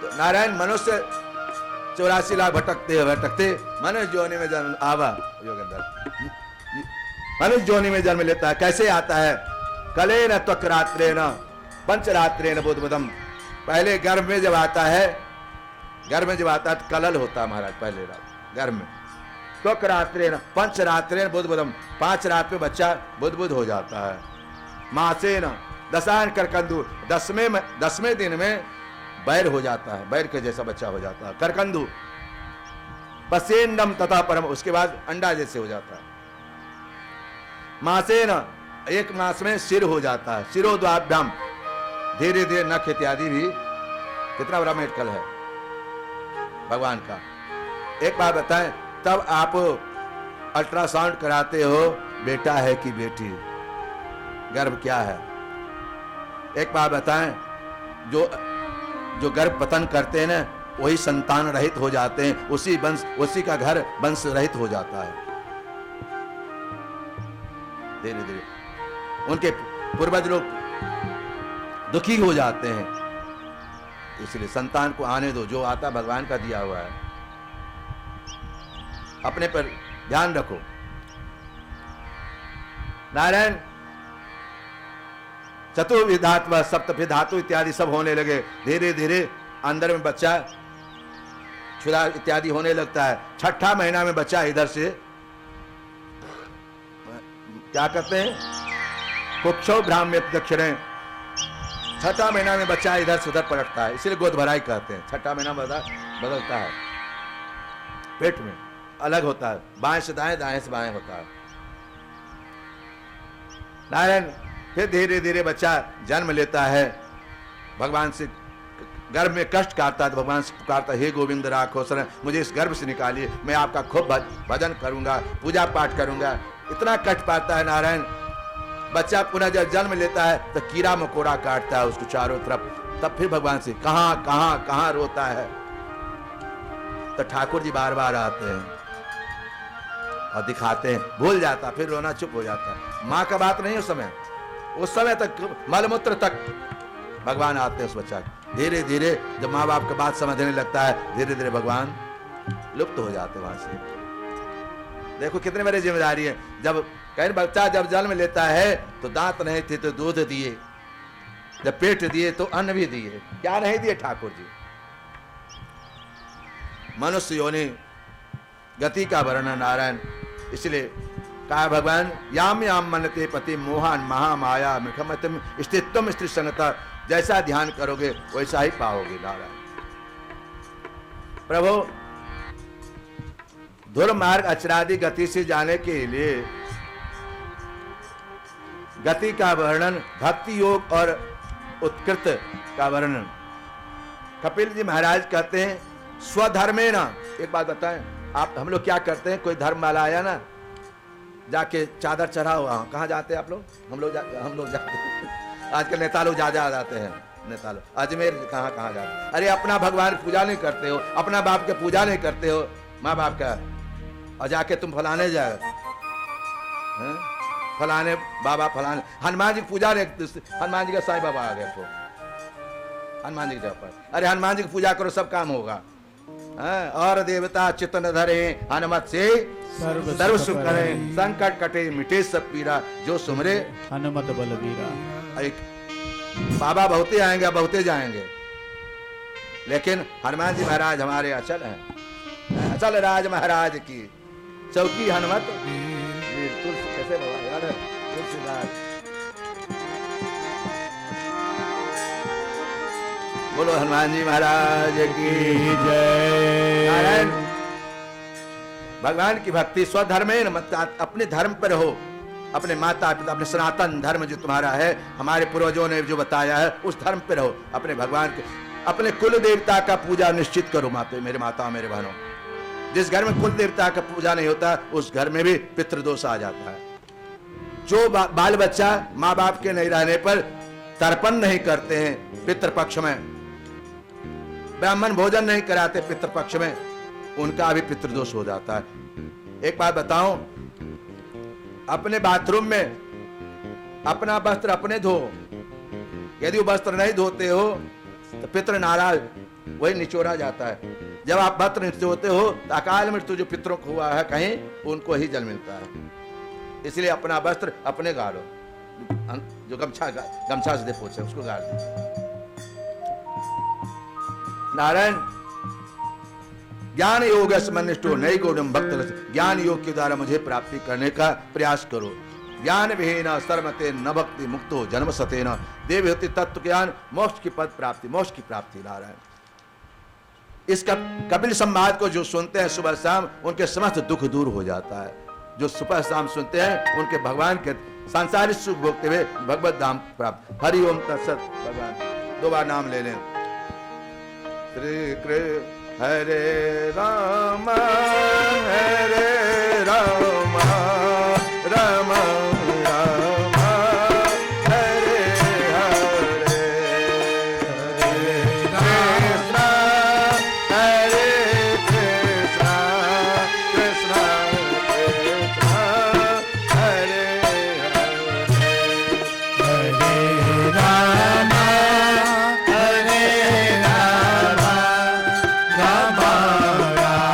तो नारायण मनुष्य 84 लाख भटकते भटकते मनुष्य योनि में जन्म आवा योगेंद्र मनुष्य योनि में जन्म लेता है। कैसे आता है? कले न त्वक रात्रे न पंचरात्रे न बुधबुदम। पहले गर्भ में जब आता है, गर्भ में जब आता है तो कलल होता है महाराज। पहले रात गर्भ में त्वक रात्रे न पंचरात्रे न बुधबुदम। 5 रात में बच्चा बुधबुध हो जाता है। मासे न दशान करकंदु। 10वें दिन में बैर हो जाता है, बैर के जैसा बच्चा हो जाता है करकंदु। पसेन्नम तथा परम। उसके बाद अंडा जैसे हो जाता है। मासे न 1 मास में सिर हो जाता है। शिरोद्वाभ्याम धीरे धीरे नख इत्यादि भी। कितना बड़ा मेडिकल है भगवान का। एक बात बताएं, तब आप अल्ट्रासाउंड कराते हो बेटा है कि बेटी, गर्भ क्या है? एक बात बताएं, जो गर्भ पतन करते हैं ना वही संतान रहित हो जाते हैं। उसी का घर वंश रहित हो जाता है। धीरे धीरे उनके पूर्वज लोग दुखी हो जाते हैं। इसलिए संतान को आने दो, जो आता भगवान का दिया हुआ है। अपने पर ध्यान रखो। नारायण चतुर्विधात्व सप्तभि धातु इत्यादि सब होने लगे। धीरे धीरे अंदर में बच्चा क्षुधा इत्यादि होने लगता है। 6ठा महीना में बच्चा इधर से क्या करते हैं? कुक्षो भ्राम्य दक्षिणे। 6ठा महीना में बच्चा इधर से उधर पलटता है, इसलिए गोद भराई कहते हैं। 6ठा महीना बदलता है, पेट में अलग होता है, बाएं से दाएं दाएं से बाएं होता है। नारायण फिर धीरे धीरे बच्चा जन्म लेता है। भगवान से गर्भ में कष्ट काटता है तो भगवान से पुकारता है, हे गोविंद राखो शरण, मुझे इस गर्भ से निकालिए, मैं आपका खूब भजन करूंगा, पूजा पाठ करूंगा। इतना कष्ट पाता है नारायण। बच्चा पुनः जब जन्म लेता है तो कीड़ा मकोड़ा काटता है उसको चारों तरफ। तब फिर भगवान से कहां कहां कहां रोता है। तो ठाकुर जी बार बार आते हैं और दिखाते हैं, भूल जाता, फिर रोना चुप हो जाता है। माँ का बात नहीं उस समय तक मलमूत्र तक भगवान आते हैं उस बच्चा को। धीरे धीरे जब माँ बाप का बात समझने लगता है, धीरे धीरे भगवान लुप्त हो जाते वहां से। देखो कितने बड़ी जिम्मेदारी है। जब कहीं बच्चा जब जन्म लेता है तो दांत नहीं थे तो दूध दिए, जब पेट दिए तो अन्न भी दिए। क्या नहीं दिए ठाकुर जी? मनुष्य योनि गति का वर्णन नारायण। इसलिए कहा भगवान, याम याम मनते पति मोहन महामाया मृखमतम स्थित्वम स्त्री संगता। जैसा ध्यान करोगे वैसा ही पाओगे नारायण। प्रभु धुर्मार्ग अचरादि गति से जाने के लिए गति का वर्णन, भक्ति योग और उत्कृत का वर्णन। कपिल जी महाराज कहते हैं स्वधर्मे ना। एक बात बताएं, आप हम लोग क्या करते हैं, कोई धर्म वाला आया ना, जाके चादर चढ़ाओ। कहाँ जाते हैं आप लोग? हम लोग जाते हैं। आजकल नेता लोग जा जाते हैं, नेता लोग अजमेर कहाँ जाते हैं। अरे अपना भगवान की पूजा नहीं करते हो, अपना बाप की पूजा नहीं करते हो, माँ बाप का, और जाके तुम फलाने जाए, फलाने बाबा फलाने हनुमान जी की पूजा नहीं। हनुमान जी का साईं बाबा आ गए तो हनुमान जी की जगह पर, अरे हनुमान जी की पूजा करो सब काम होगा। और देवता चितन धरे हनुमत से सर्व सुख करे, संकट कटे मिटे सब पीरा, जो सुमरे हनुमत बलबीरा। एक बाबा बहुते आएंगे बहुते जाएंगे, लेकिन हनुमान जी महाराज हमारे अचल हैं। अचल राज महाराज की चौकी हनुमत। तुलसी कैसे बाबा याद है? तुलसीदास बोलो हनुमान जी महाराज की जय। नारायण भगवान की भक्ति स्वधर्मे न मत, अपने धर्म पर रहो, अपने माता पिता, अपने सनातन धर्म जो तुम्हारा है, हमारे पूर्वजों ने जो बताया है उस धर्म पर रहो। अपने भगवान के, अपने कुल देवता का पूजा निश्चित करो। माते मेरे माता मेरे बहनों, जिस घर में कुल देवता का पूजा नहीं होता उस घर में भी पितृदोष आ जाता है। जो बाल बच्चा माँ बाप के नहीं रहने पर तर्पण नहीं करते हैं पितृपक्ष में, ब्राह्मण भोजन नहीं कराते पितृपक्ष में, उनका भी पितृदोष हो जाता है। एक बात बताऊं, अपने बाथरूम में अपना वस्त्र अपने धो, यदि वो वस्त्र नहीं धोते हो तो पितृ नाराज, वही निचोड़ा जाता है। जब आप वस्त्र निचोड़ते हो तो अकाल मृत्यु जो पितरों को हुआ है कहीं, उनको ही जल मिलता है। इसलिए अपना वस्त्र अपने गाड़ो, जो गमछा से दे पोछे उसको गाड़ दो। नारायण ज्ञान योग समनिष्ठो नई गौडम भक्त, ज्ञान योग के द्वारा मुझे प्राप्ति करने का प्रयास करो। ज्ञान विहीन सर्वते न भक्ति मुक्तो जन्म सतेन, देव होती तत्व ज्ञान मोक्ष की पद प्राप्ति, मोक्ष की प्राप्ति। नारायण इस कपिल संवाद को जो सुनते हैं सुबह शाम, उनके समस्त दुख दूर हो जाता है। जो सुबह शाम सुनते हैं उनके भगवान के सांसारिक सुख भोगते हुए भगवत धाम प्राप्त। हरि ओम तत्सत। भगवान दो बार नाम ले लें। श्री कृष्ण हरे राम राम राम हरे हरे, हरे कृष्ण हरे कृष्ण कृष्ण कृष्ण हरे हरे, हरे राम हरे राम राम राम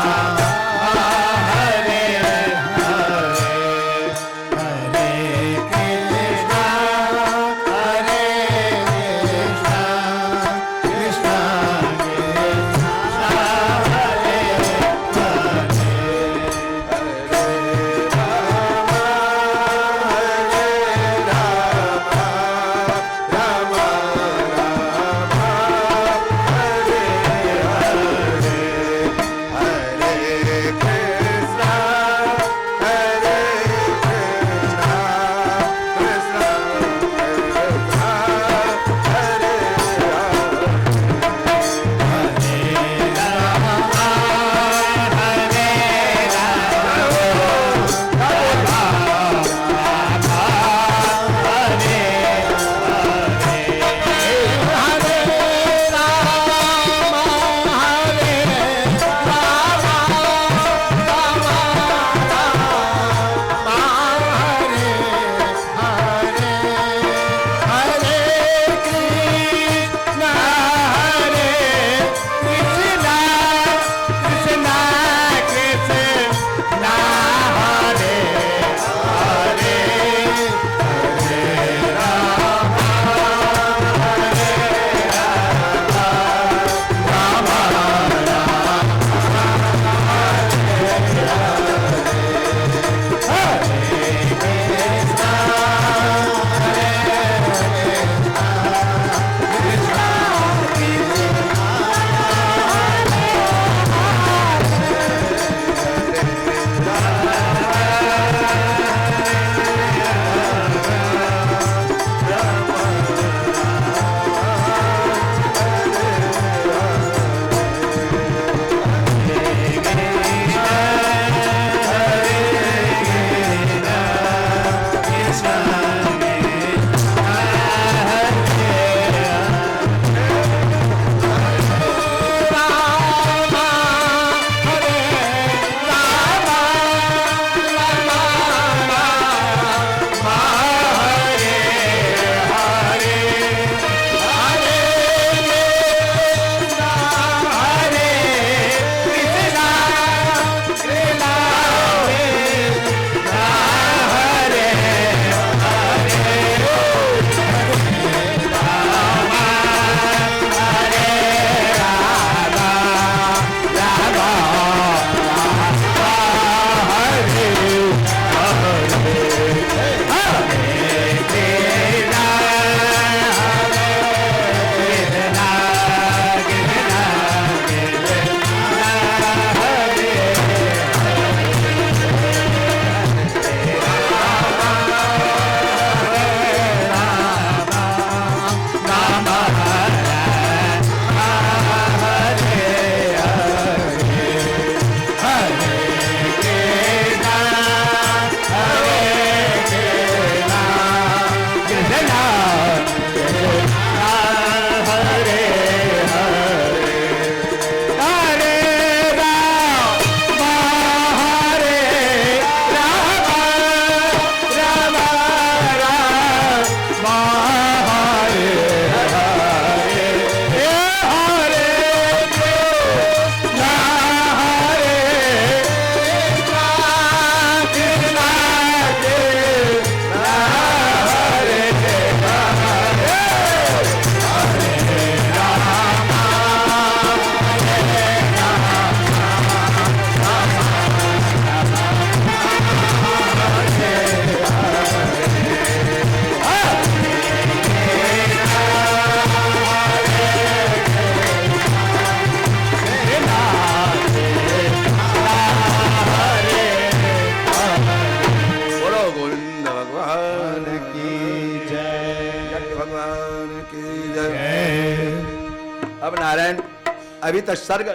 अभी तक सर्ग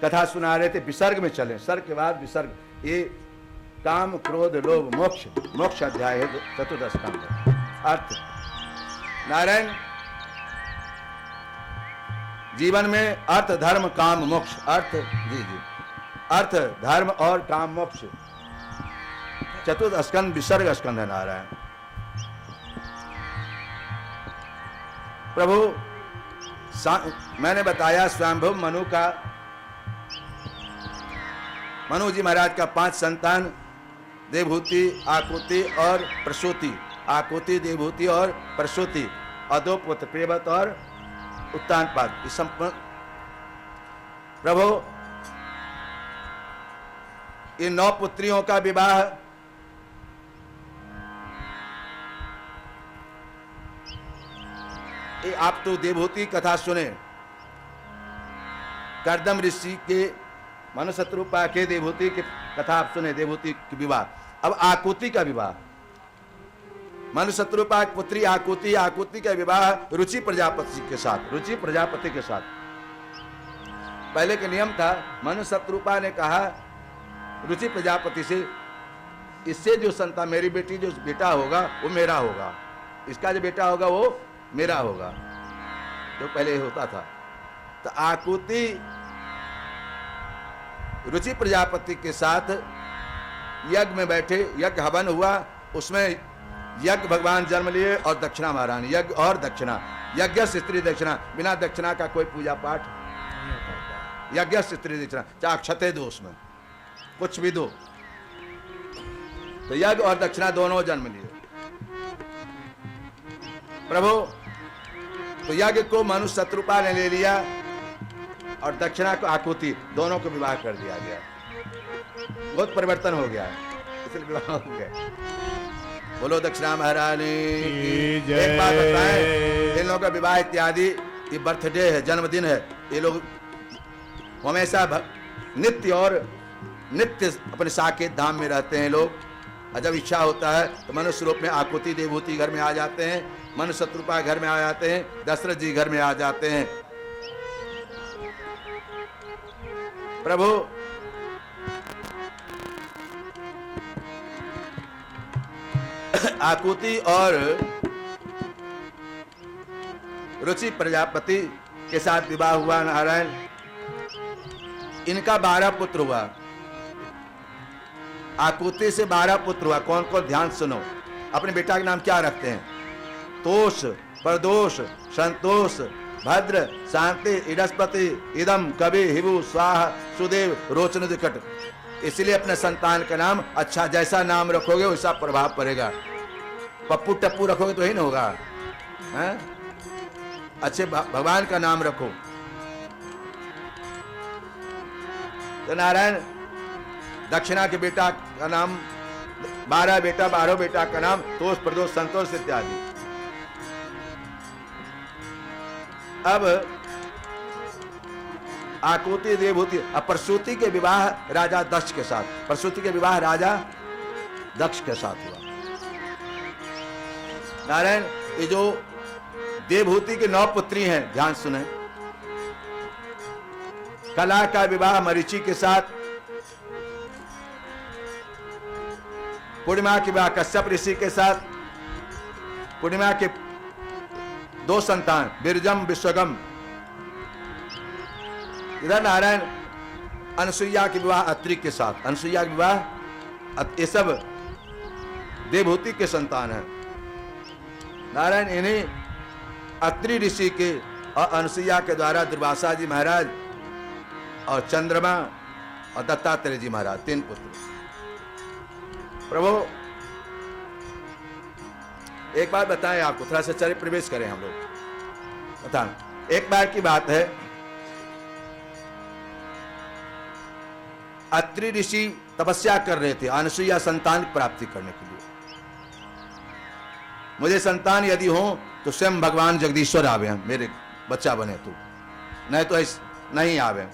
कथा सुना रहे थे, विसर्ग में चले, सर्ग के बाद विसर्ग। ये काम क्रोध लोभ मोक्ष, मोक्ष अध्याय है, चतुर्दश स्कंध। अर्थ, नारायण जीवन में अर्थ धर्म काम मोक्ष, अर्थ जी अर्थ धर्म और काम मोक्ष, चतुर्थ स्कंद विसर्ग स्कंद है नारायण। प्रभु मैंने बताया स्वयंभू मनु जी महाराज का 5 संतान, देवभूति, आकुति और प्रसूति, आकुति, देवभूति और प्रसूति, और 2 पुत्र प्रियव्रत और उत्तानपाद। प्रभु इन 9 पुत्रियों का विवाह आप तो देवभूति कथा सुने, कर्दम ऋषि के मनुशत्रुपा के देवभूति की कथा आप सुने, देवभूति की विवाह। अब आकुति का विवाह, मनुशत्रुपा की पुत्री आकुति, आकुति का विवाह रुचि प्रजापति के साथ, रुचि प्रजापति के साथ। पहले के नियम था, मनुशत्रुपा ने कहा रुचि प्रजापति से, इससे जो संतान, मेरी बेटी जो बेटा होगा वो मेरा होगा, इसका जो बेटा होगा वो मेरा होगा, जो पहले होता था। तो आकुति रुचि प्रजापति के साथ यज्ञ में बैठे, यज्ञ हवन हुआ, उसमें यज्ञ भगवान जन्म लिए और दक्षिणा महारानी, यज्ञ और दक्षिणा, यज्ञ से स्त्री दक्षिणा, बिना दक्षिणा का कोई पूजा पाठ, यज्ञ से स्त्री दक्षिणा, चाहे अक्षते दो, उसमें कुछ भी दो। तो यज्ञ और दक्षिणा दोनों जन्म लिए प्रभु। तो यज्ञ को मनुशत्रुपा ने ले लिया और दक्षिणा को आकुति, दोनों को विवाह कर दिया गया। बहुत परिवर्तन हो गया, इसलिए विवाह हो गया। बोलो दक्षिणा महारानी की। एक बात बताएं, इन लोगों का विवाह इत्यादि, ये बर्थडे है, जन्मदिन है, ये लोग हमेशा नित्य और नित्य अपने साकेत धाम में रहते हैं लोग। और जब इच्छा होता है तो मनुष्य रूप में आकुति देवभूति घर में आ जाते हैं, मनुशत्रुपा घर में आ जाते हैं, दशरथ जी घर में आ जाते हैं। प्रभु आकुति और रुचि प्रजापति के साथ विवाह हुआ नारायण। इनका 12 पुत्र हुआ, आकुति से 12 पुत्र हुआ। कौन कौन, ध्यान सुनो। अपने बेटा का नाम क्या रखते हैं? तोष, प्रदोष, संतोष, भद्र, शांति, इडस्पति, इदम, कवि, हिबु, स्वाहा, सुदेव, रोचन, दिकट। इसलिए अपने संतान का नाम अच्छा, जैसा नाम रखोगे वैसा प्रभाव पड़ेगा। पप्पू टप्पू रखोगे तो ही नहीं होगा, हैं? अच्छे भगवान का नाम रखो। तो नारायण दक्षिणा के बेटा का नाम, 12 बेटा, 12 बेटा का नाम तोष, प्रदोष, संतोष इत्यादि। अब आकुति देवभूति, अब प्रसूति के विवाह राजा दक्ष के साथ, प्रसूति के विवाह राजा दक्ष के साथ हुआ। नारायण ये जो देवभूति की 9 पुत्री हैं, ध्यान सुने। कला का विवाह मरीचि के साथ, पूर्णिमा के विवाह कश्यप ऋषि के साथ, पूर्णिमा के 2 संतान बिरजम, विश्वगम। इधर नारायण अनसुईया के विवाह अत्रि के साथ, अनसुईया के विवाह, ये सब देवभूति के संतान हैं। नारायण इन्हीं अत्रि ऋषि के और अनसुईया के द्वारा दुर्वासा जी महाराज और चंद्रमा और दत्तात्रेय जी महाराज, 3 पुत्र। प्रभु एक बात बताएं आपको, थोड़ा सा चरित्र प्रवेश करें हम लोग। बताएं, एक बार की बात है, अत्रि ऋषि तपस्या कर रहे थे अनसुईया संतान की प्राप्ति करने के लिए। मुझे संतान यदि हो तो स्वयं भगवान जगदीश्वर आवे, मेरे बच्चा बने तो, नहीं तो नहीं आवे।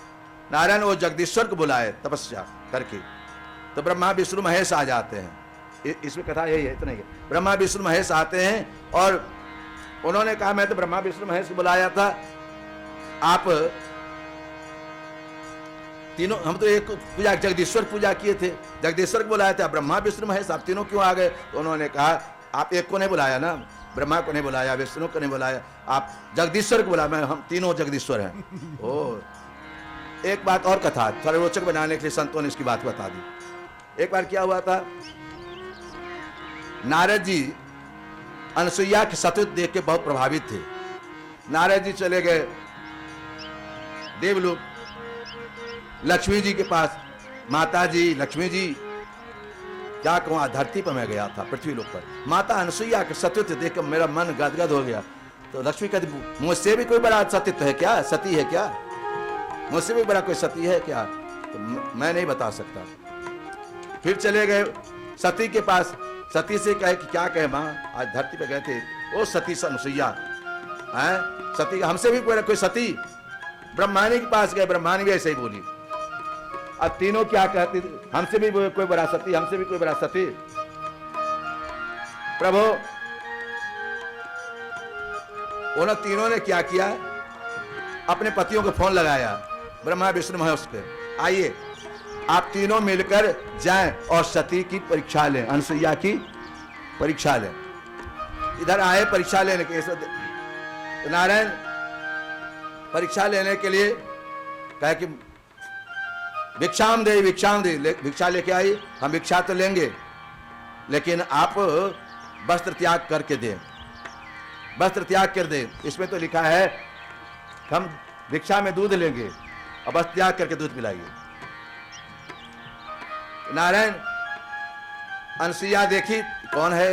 नारायण वो जगदीश्वर को बुलाए तपस्या करके, तो ब्रह्मा विष्णु महेश आ जाते हैं। इसमें कथा यही है, इतना ही। ब्रह्मा विष्णु महेश आते हैं और उन्होंने कहा मैं तो ब्रह्मा विष्णु महेश को बुलाया था, आप तीनों, हम तो एक पूजा जगदीश्वर पूजा किए थे, जगदीश्वर को बुलाया था, ब्रह्मा विष्णु महेश आप तीनों क्यों आ गए? तो उन्होंने कहा आप एक को नहीं बुलाया ना, ब्रह्मा को नहीं बुलाया, विष्णु को नहीं बुलाया, आप जगदीश्वर को बुलाया, मैं हम तीनों जगदीश्वर हैं। ओ एक बात और कथा थोड़ा रोचक बनाने के लिए संतों ने इसकी बात बता दी। एक बार क्या हुआ था, नारद जी अनसुईया के सतुत देख के बहुत प्रभावित थे। नारद जी चले गए देवलोक, लक्ष्मी जी के पास। माता जी, लक्ष्मी जी, क्या कहूं, धरती पर मैं गया था, पृथ्वी लोक पर। माता अनसुईया के सतीत्व देख कर मेरा मन गदगद हो गया। तो लक्ष्मी कहती मुझसे भी कोई बड़ा सतीत्व है क्या, सती है क्या, मुझसे भी बड़ा कोई सती है क्या? तो मैं नहीं बता सकता। फिर चले गए सती के पास, सती से कहे कि क्या कहे माँ, आज धरती पे गए थे, ओ सती अनसुईया है, सती हमसे भी कोई सती। ब्रह्मानी के पास गए, ब्रह्मानी भी ऐसे ही बोली। अब तीनों क्या कहती, हमसे भी कोई बड़ा सती, हमसे भी कोई बड़ा सती। प्रभु उन तीनों ने क्या किया, अपने पतियों को फोन लगाया, ब्रह्मा विष्णु महेश पे, आइए आप तीनों मिलकर जाएं और सती की परीक्षा लें, अनसुईया की परीक्षा लें। इधर आए परीक्षा लेने के, तो नारायण परीक्षा लेने के लिए कहे कि भिक्षाम दे, भिक्षाम दे, भिक्षा लेके आई, हम भिक्षा तो लेंगे लेकिन आप वस्त्र त्याग करके दें, वस्त्र त्याग कर दें। इसमें तो लिखा है हम भिक्षा में दूध लेंगे और वस्त्र त्याग करके दूध पिलाइए। नारायण अनसुईया देखी कौन है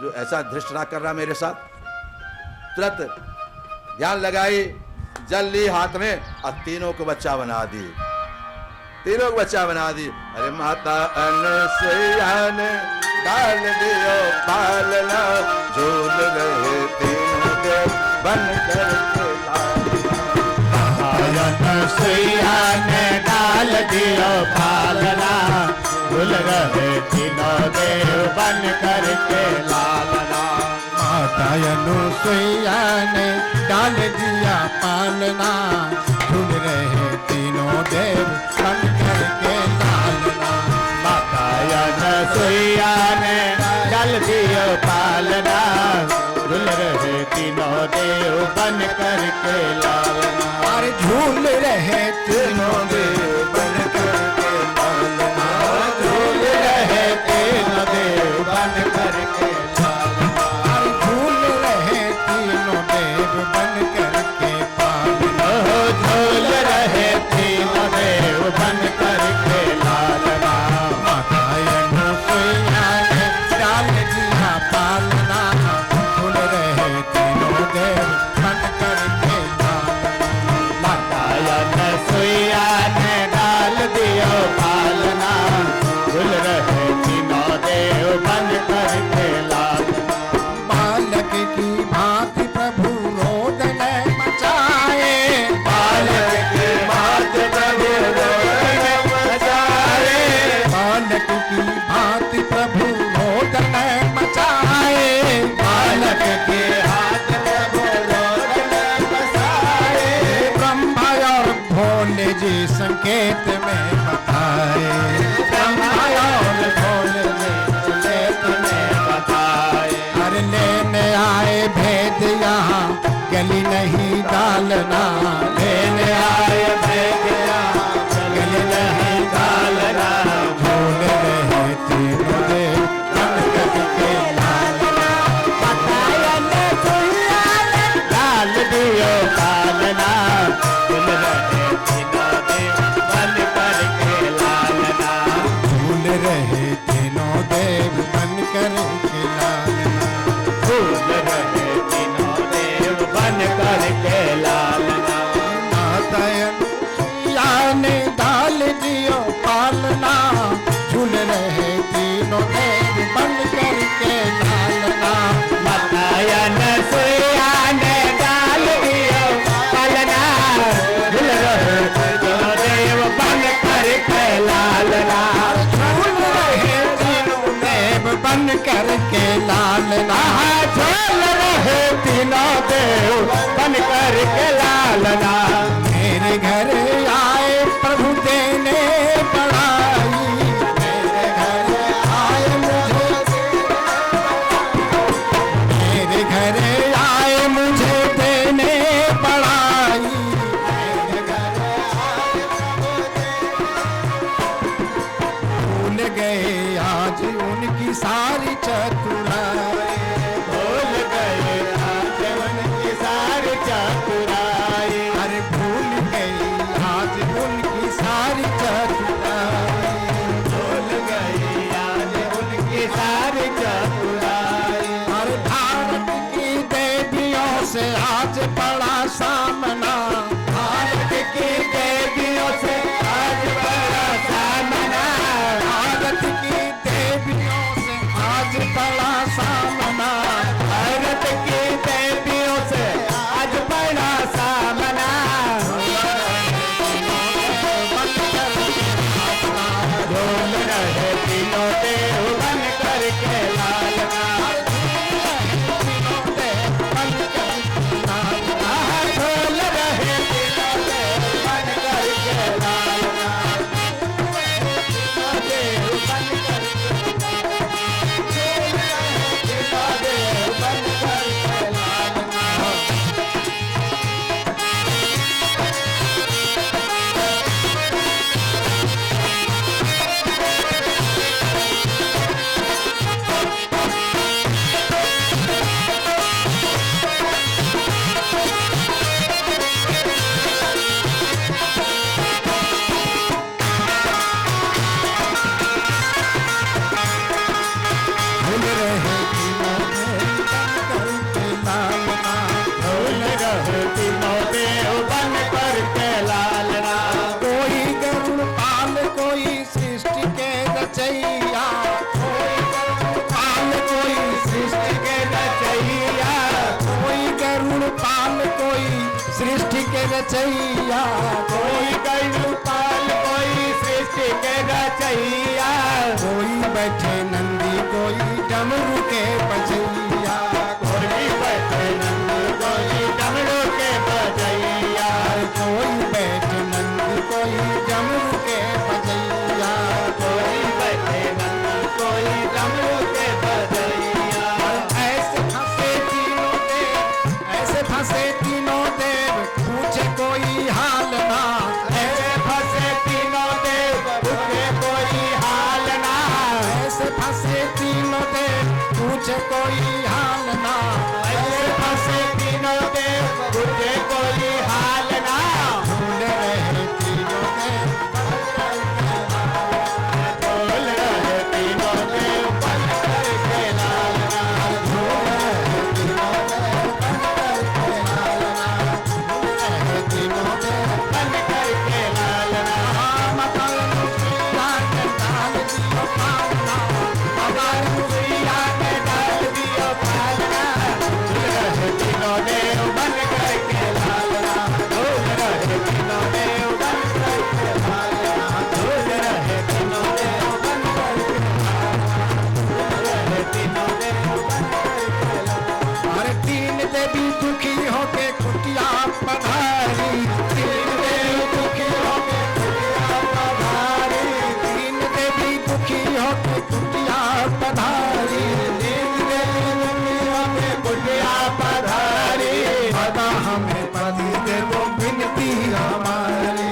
जो ऐसा धृष्टता कर रहा मेरे साथ, तुरंत ध्यान लगाई, जल ली हाथ में और तीनों को बच्चा बना दी, तीनों को बच्चा बना दी। अरे माता अनसुईया ने डाल दियो पालना, झूल रहे तीनों देव बन करके अनसुईया ने डाल दियो पालना, झूल रहे तीनों देव बन करके लालना। माता अनसुईया ने डाल दिया पालना, झूल रहे तीनों देव बन करके लालना। माता अनसुईया ने डाल दिया पालना, झूल रहे तीनों देव बन करके लालना। अरे झूल रहे तीनों देव बन करके लालना, झूल रहे तीनों देव बन करके लालना। झूल रहे तीनों देव बन करके पालना, झूल रहे तीनों देव बन करके लालना। माता अनसुईया ने डाल दिया पालना, झूल रहे तीनों देव बन करके लालना। माता अनसुईया ने डाल दिया पालना, झूल रहे तीनों देव बन करके लालना। बालक की भांति प्रभु रोदन मचाए, बालक की भांति प्रभु रोदन मचाए, बालक की भांति प्रभु रोदन मचाए, बालक के हाथ प्रभु रोदन मचाए। ब्रह्मा और भोले जी संकेत में बताए, ब्रह्मा और भोले जी संकेत में बताए। हर लेने आए भेद यहाँ गली नहीं डालना, लेने आए भेद यहाँ गली नहीं डालना। झूल रहे तीनों देव बन करके लालना। माता अनसुईया ने डाल दियो पालना, झूल रहे तीनों देव बन करके लालना। झूल रहे तीनों देव बन करके लालना, झूल रहे तीनों देव बन करके लालना। माता अनसुईया ने डाल दियो पालना, झूल रहे तीनों देव बन करके लालना। माता अनसुईया ने डाल दियो पालना, झूल रहे तीनों देव बन करके लालना। झूल रहे तीनों देव बन करके लालना, झूल रहे तीनों देव बन करके लालना। मेरे घर आए प्रभु रचैया, कोई गणपाल कोई सृष्टि के रचैया, कोई बैठे नंदी कोई डमरू के बजैया, कोई बैठे नंदी कोई डमरू के बजैया, कोई बैठे नंदी कोई डमरू के बजैया, कोई बैठे नंदी कोई डमरू के बजैया। ऐसे फंसे तीनों देव, ऐसे फंसे तीनों देव, पूछे कोई हाल ना, ऐसे फंसे तीनों देव, पूछे कोई हाल ना, ऐसे फंसे तीनों देव, पूछे कोई